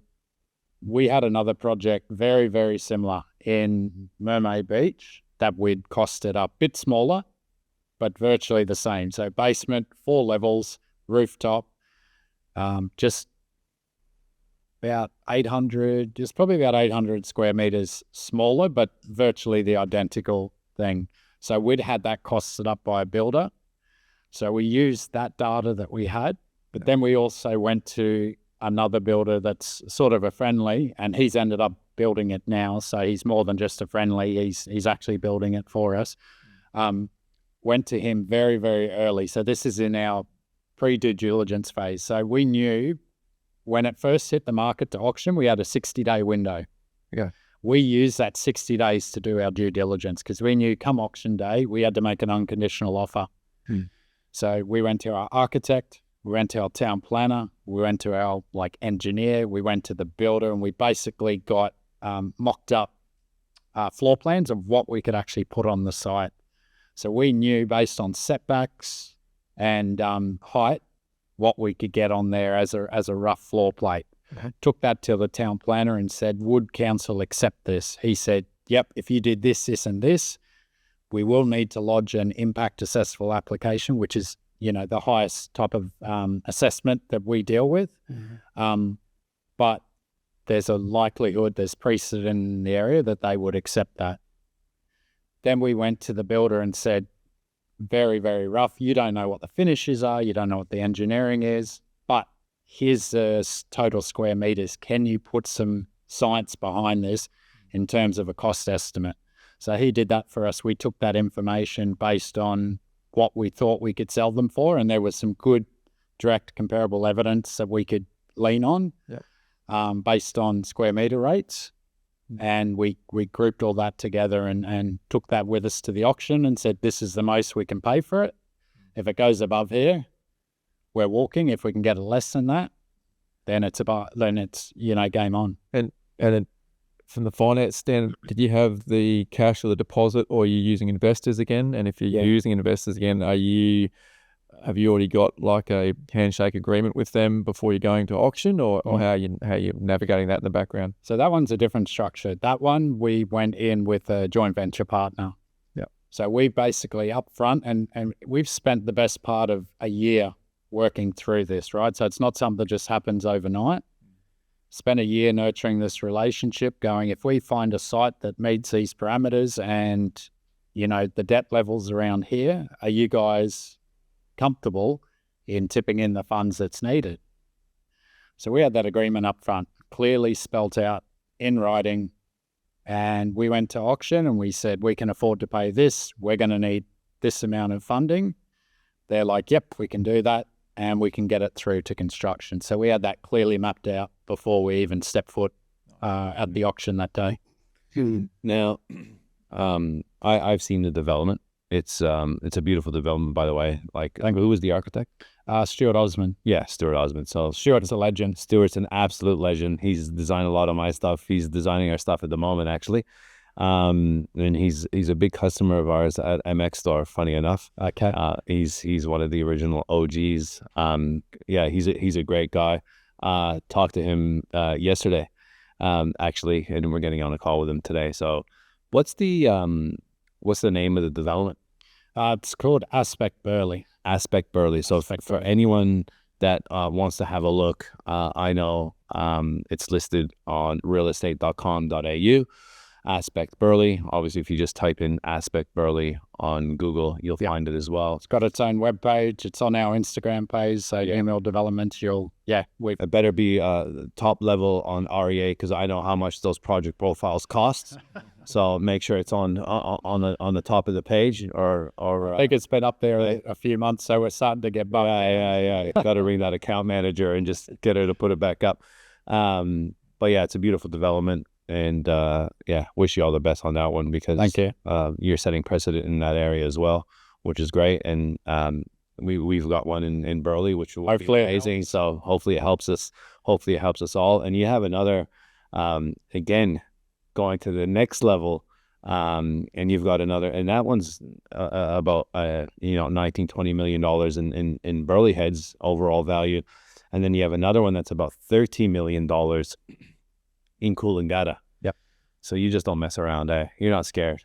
we had another project very, very similar in Mermaid Beach that we'd costed a bit smaller, but virtually the same. So basement, 4 levels, rooftop, just about 800, just probably about 800 square meters smaller, but virtually the identical thing. So we'd had that costed up by a builder. So we used that data that we had. But then we also went to another builder that's sort of a friendly, and he's ended up building it now. So he's more than just a friendly. He's actually building it for us. Went to him very, very early. So this is in our pre-due diligence phase. So we knew when it first hit the market to auction, we had a 60-day window. Yeah. We used that 60 days to do our due diligence because we knew come auction day, we had to make an unconditional offer. So we went to our architect, we went to our town planner, we went to our engineer, we went to the builder, and we basically got mocked up floor plans of what we could actually put on the site. So we knew based on setbacks and height what we could get on there as a rough floor plate. Okay. Took that to the town planner and said, would council accept this? He said, yep, if you did this, this and this, we will need to lodge an impact accessible application, which is the highest type of assessment that we deal with. But there's a likelihood, there's precedent in the area that they would accept that. Then we went to the builder and said, very, very rough. You don't know what the finishes are. You don't know what the engineering is. But here's the total square meters. Can you put some science behind this in terms of a cost estimate? So he did that for us. We took that information based on what we thought we could sell them for, and there was some good direct comparable evidence that we could lean on based on square meter rates. And we grouped all that together and took that with us to the auction and said, this is the most we can pay for it. If it goes above here, we're walking. If we can get it less than that, then it's game on. And then from the finance stand, did you have the cash or the deposit, or are you using investors again? And if you're using investors again, are you have you already got like a handshake agreement with them before you're going to auction, or how are you navigating that in the background? So that one's a different structure. That one, we went in with a joint venture partner. Yeah. So we basically up front, and we've spent the best part of a year working through this, right? So it's not something that just happens overnight. Spent a year nurturing this relationship, going, if we find a site that meets these parameters and, you know, the debt levels around here, are you guys comfortable in tipping in the funds that's needed? So we had that agreement up front, clearly spelt out in writing, and we went to auction and we said, we can afford to pay this, we're going to need this amount of funding. They're like, yep, we can do that, and we can get it through to construction. So we had that clearly mapped out before we even stepped foot at the auction that day. Now, I've seen the development. It's a beautiful development, by the way. Like, who was the architect? Stuart Osmond. Yeah, Stuart Osmond. So Stuart's a legend. Stuart's an absolute legend. He's designed a lot of my stuff. He's designing our stuff at the moment, actually. And he's a big customer of ours at MX Store, funny enough. Okay. He's one of the original OGs. Yeah, he's a great guy. Talked to him yesterday, actually, and we're getting on a call with him today. So what's the name of the development? It's called Aspect Burleigh. Aspect Burleigh. So for anyone that wants to have a look, I know it's listed on realestate.com.au. Aspect Burleigh. Obviously, if you just type in Aspect Burleigh on Google, you'll find it as well. It's got its own webpage. It's on our Instagram page. So email development, it better be top level on REA, because I know how much those project profiles cost. So make sure it's on the top of the page, or I think it's been up there a few months, so we're starting to get bumped. Yeah. Got to ring that account manager and just get her to put it back up. But yeah, it's a beautiful development. And wish you all the best on that one, because thank you. You're setting precedent in that area as well, which is great. And we've got one in Burleigh, which will be amazing. So hopefully it helps us. Hopefully it helps us all. And you have another, again, going to the next level, and you've got another, and that one's about $19-20 million in Burleigh heads overall value, and then you have another one that's about $30 million. In Coolangatta. Yep. So you just don't mess around, eh? You're not scared.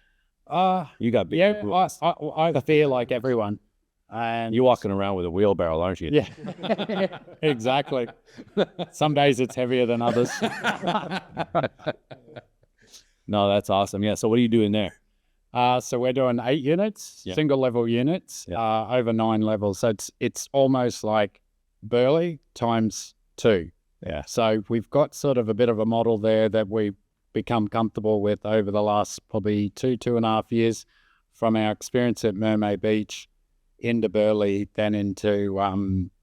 You got big rules. I feel like everyone. And you're walking around with a wheelbarrow, aren't you? Yeah. Exactly. Some days it's heavier than others. No, that's awesome. Yeah. So what are you doing there? So we're doing 8 units, single level units, over 9 levels. So it's almost like Burleigh times 2. Yeah. So we've got sort of a bit of a model there that we've become comfortable with over the last probably 2.5 years, from our experience at Mermaid Beach into Burleigh, then into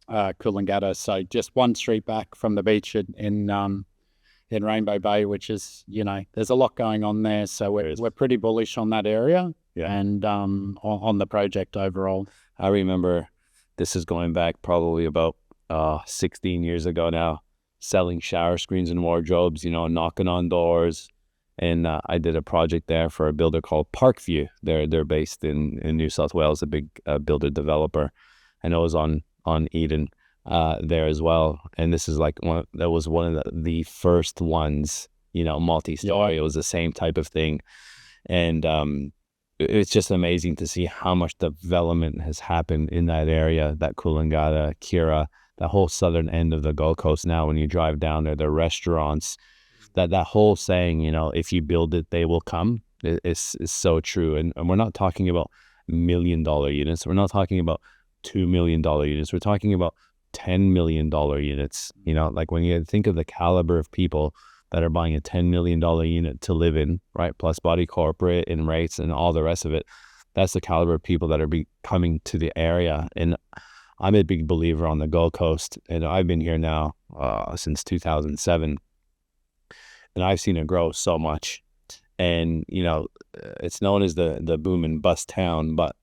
Coolangatta. So just one street back from the beach in Rainbow Bay, which is, there's a lot going on there. So we're pretty bullish on that area and on the project overall. I remember this is going back probably about 16 years ago now. Selling shower screens and wardrobes, knocking on doors. And I did a project there for a builder called Parkview. They're based in New South Wales, a big builder developer. And it was on Eden there as well. And this is like one of the first ones, multi-story. It was the same type of thing. And it's just amazing to see how much development has happened in that area, that Coolangatta, Kira, that whole southern end of the Gold Coast. Now when you drive down there, the restaurants, that whole saying, if you build it, they will come, is so true. And we're not talking about $1 million units. We're not talking about $2 million units. We're talking about $10 million units. Like when you think of the caliber of people that are buying a $10 million unit to live in, right? Plus body corporate and rates and all the rest of it. That's the caliber of people that are coming to the area. And I'm a big believer on the Gold Coast, and I've been here now since 2007, and I've seen it grow so much. And it's known as the boom and bust town, but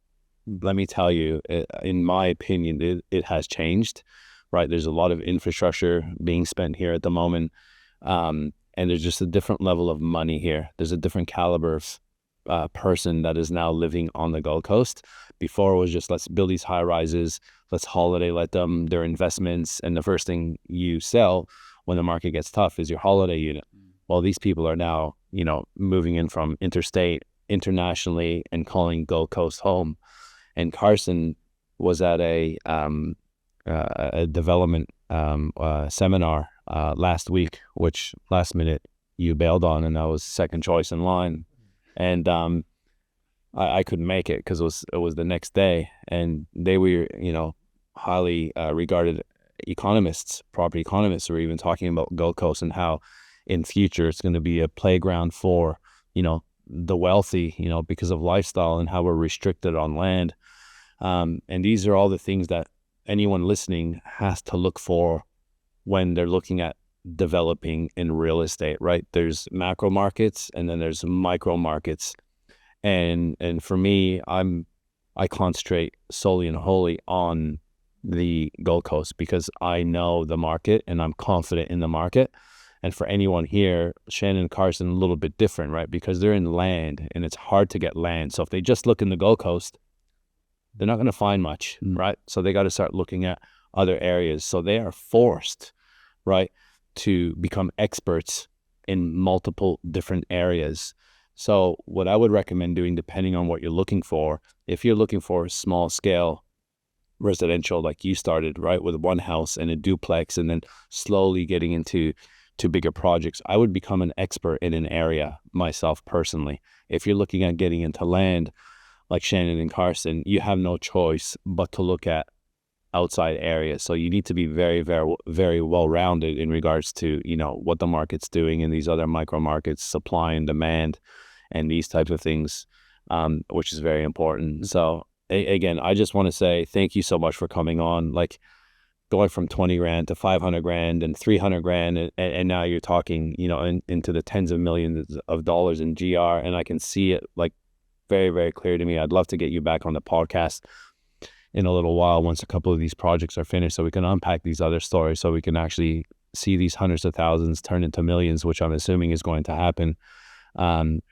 let me tell you, in my opinion, it has changed. Right, there's a lot of infrastructure being spent here at the moment, and there's just a different level of money here. There's a different caliber of person that is now living on the Gold Coast. Before it was just, let's build these high rises, let's holiday let them, their investments, and the first thing you sell when the market gets tough is your holiday unit. Well, these people are now, moving in from interstate, internationally, and calling Gold Coast home. And Carson was at a development seminar last week, which last minute you bailed on, and I was second choice in line. And I couldn't make it because it was the next day, and they were, highly regarded economists, property economists, were even talking about Gold Coast and how in future it's going to be a playground for, the wealthy, because of lifestyle and how we're restricted on land. And these are all the things that anyone listening has to look for when they're looking at developing in real estate, right? There's macro markets and then there's micro markets. And for me, I concentrate solely and wholly on the Gold Coast because I know the market and I'm confident in the market. And for anyone here, Shannon and Carson, a little bit different, right? Because they're in land and it's hard to get land. So if they just look in the Gold Coast, they're not going to find much, right? So they got to start looking at other areas. So they are forced, right, to become experts in multiple different areas. So what I would recommend doing, depending on what you're looking for, if you're looking for a small scale residential like you started, right, with one house and a duplex and then slowly getting into bigger projects, I would become an expert in an area myself personally. If you're looking at getting into land like Shannon and Carson, you have no choice but to look at outside areas. So you need to be very, very, very well-rounded in regards to, what the market's doing in these other micro markets, supply and demand, and these types of things, which is very important. So again, I just want to say thank you so much for coming on. Like going from 20 grand to 500 grand and 300 grand, and now you're talking, into the tens of millions of dollars in GR, and I can see it like very, very clear to me. I'd love to get you back on the podcast in a little while once a couple of these projects are finished so we can unpack these other stories, so we can actually see these hundreds of thousands turn into millions, which I'm assuming is going to happen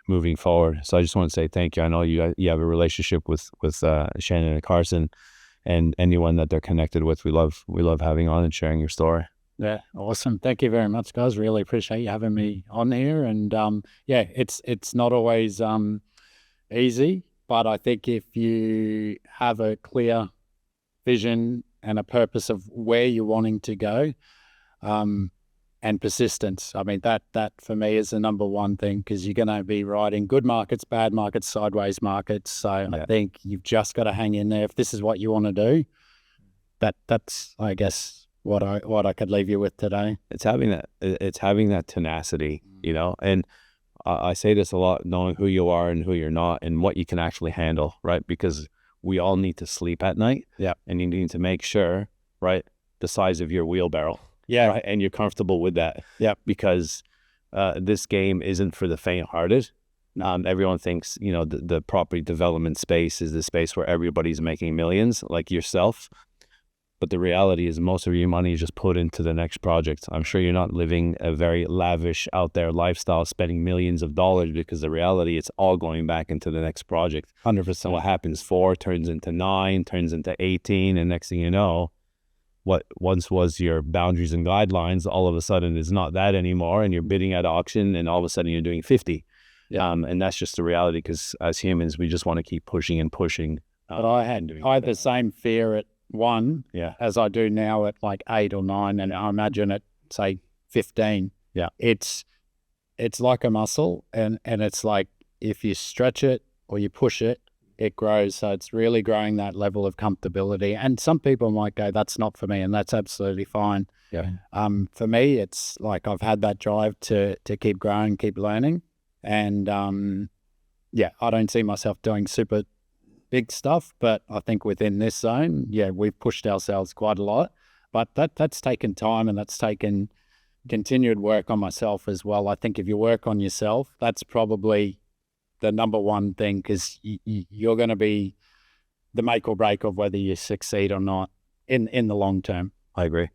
moving forward. So I just want to say thank you. I know you have a relationship with Shannon and Carson, and anyone that they're connected with, we love having on and sharing your story. Yeah, awesome. Thank you very much, guys. Really appreciate you having me on here. And it's not always easy, but I think if you have a clear vision and a purpose of where you're wanting to go, and persistence, I mean, that for me is the number one thing, because you're going to be riding good markets, bad markets, sideways markets. So I think you've just got to hang in there. If this is what you want to do, that's, I guess, what I could leave you with today. It's having that tenacity, and I say this a lot, knowing who you are and who you're not and what you can actually handle, right? Because we all need to sleep at night. Yeah. And you need to make sure, right, the size of your wheelbarrow. Yeah. Right? And you're comfortable with that. Yeah. Because this game isn't for the faint-hearted. Everyone thinks, the property development space is the space where everybody's making millions, like yourself. But the reality is most of your money is just put into the next project. I'm sure you're not living a very lavish out there lifestyle, spending millions of dollars, because the reality, it's all going back into the next project. 100%. What happens 4 turns into 9, turns into 18, and next thing you know, what once was your boundaries and guidelines, all of a sudden is not that anymore, and you're bidding at auction, and all of a sudden you're doing 50. Yeah. And that's just the reality, because as humans, we just want to keep pushing and pushing. But I had the same fear at 1 as I do now at like 8 or 9, and I imagine at say 15. Yeah, it's like a muscle, and it's like if you stretch it or you push it, it grows. So it's really growing that level of comfortability. And some people might go, that's not for me, and that's absolutely fine. Yeah. For me, it's like I've had that drive to keep growing, keep learning, and I don't see myself doing super big stuff, but I think within this zone, we've pushed ourselves quite a lot. But that's taken time, and that's taken continued work on myself as well. I think if you work on yourself, that's probably the number one thing, because you're going to be the make or break of whether you succeed or not in the long term. I agree.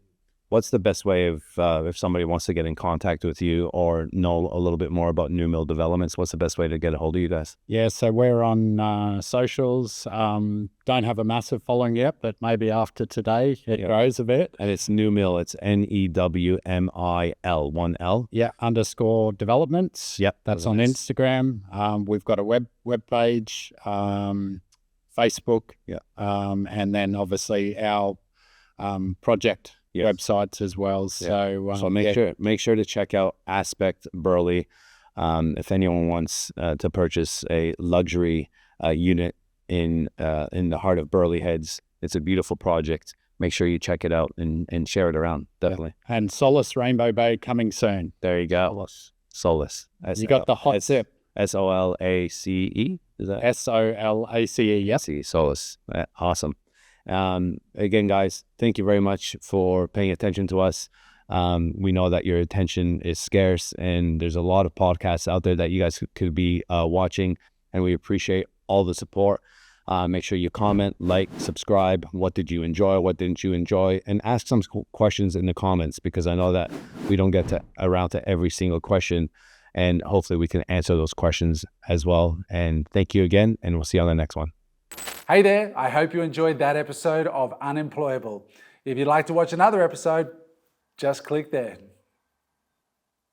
what's the best way of if somebody wants to get in contact with you or know a little bit more about New Mill Developments? What's the best way to get a hold of you guys? Yeah, so we're on socials. Don't have a massive following yet, but maybe after today it grows a bit. And it's New Mill. It's NEWMIL, 1L. Yeah, _ developments. Yep, that's on Instagram. We've got a web page, Facebook. Yeah, and then obviously our project websites as well. So make sure to check out Aspect Burleigh. If anyone wants to purchase a luxury unit in the heart of Burleigh Heads, it's a beautiful project. Make sure you check it out and share it around. Definitely. Yeah. And Solace Rainbow Bay coming soon. There you go. Solace. You got the hot sip. SOLACE. Is that SOLACE? Yep. See, Solace. Awesome. Again, guys, thank you very much for paying attention to us. We know that your attention is scarce, and there's a lot of podcasts out there that you guys could be watching, and we appreciate all the support. Make sure you comment, like, subscribe. What did you enjoy? What didn't you enjoy? And ask some questions in the comments, because I know that we don't get around to every single question, and hopefully we can answer those questions as well. And thank you again, and we'll see you on the next one. Hey there, I hope you enjoyed that episode of Unemployable. If you'd like to watch another episode, just click there.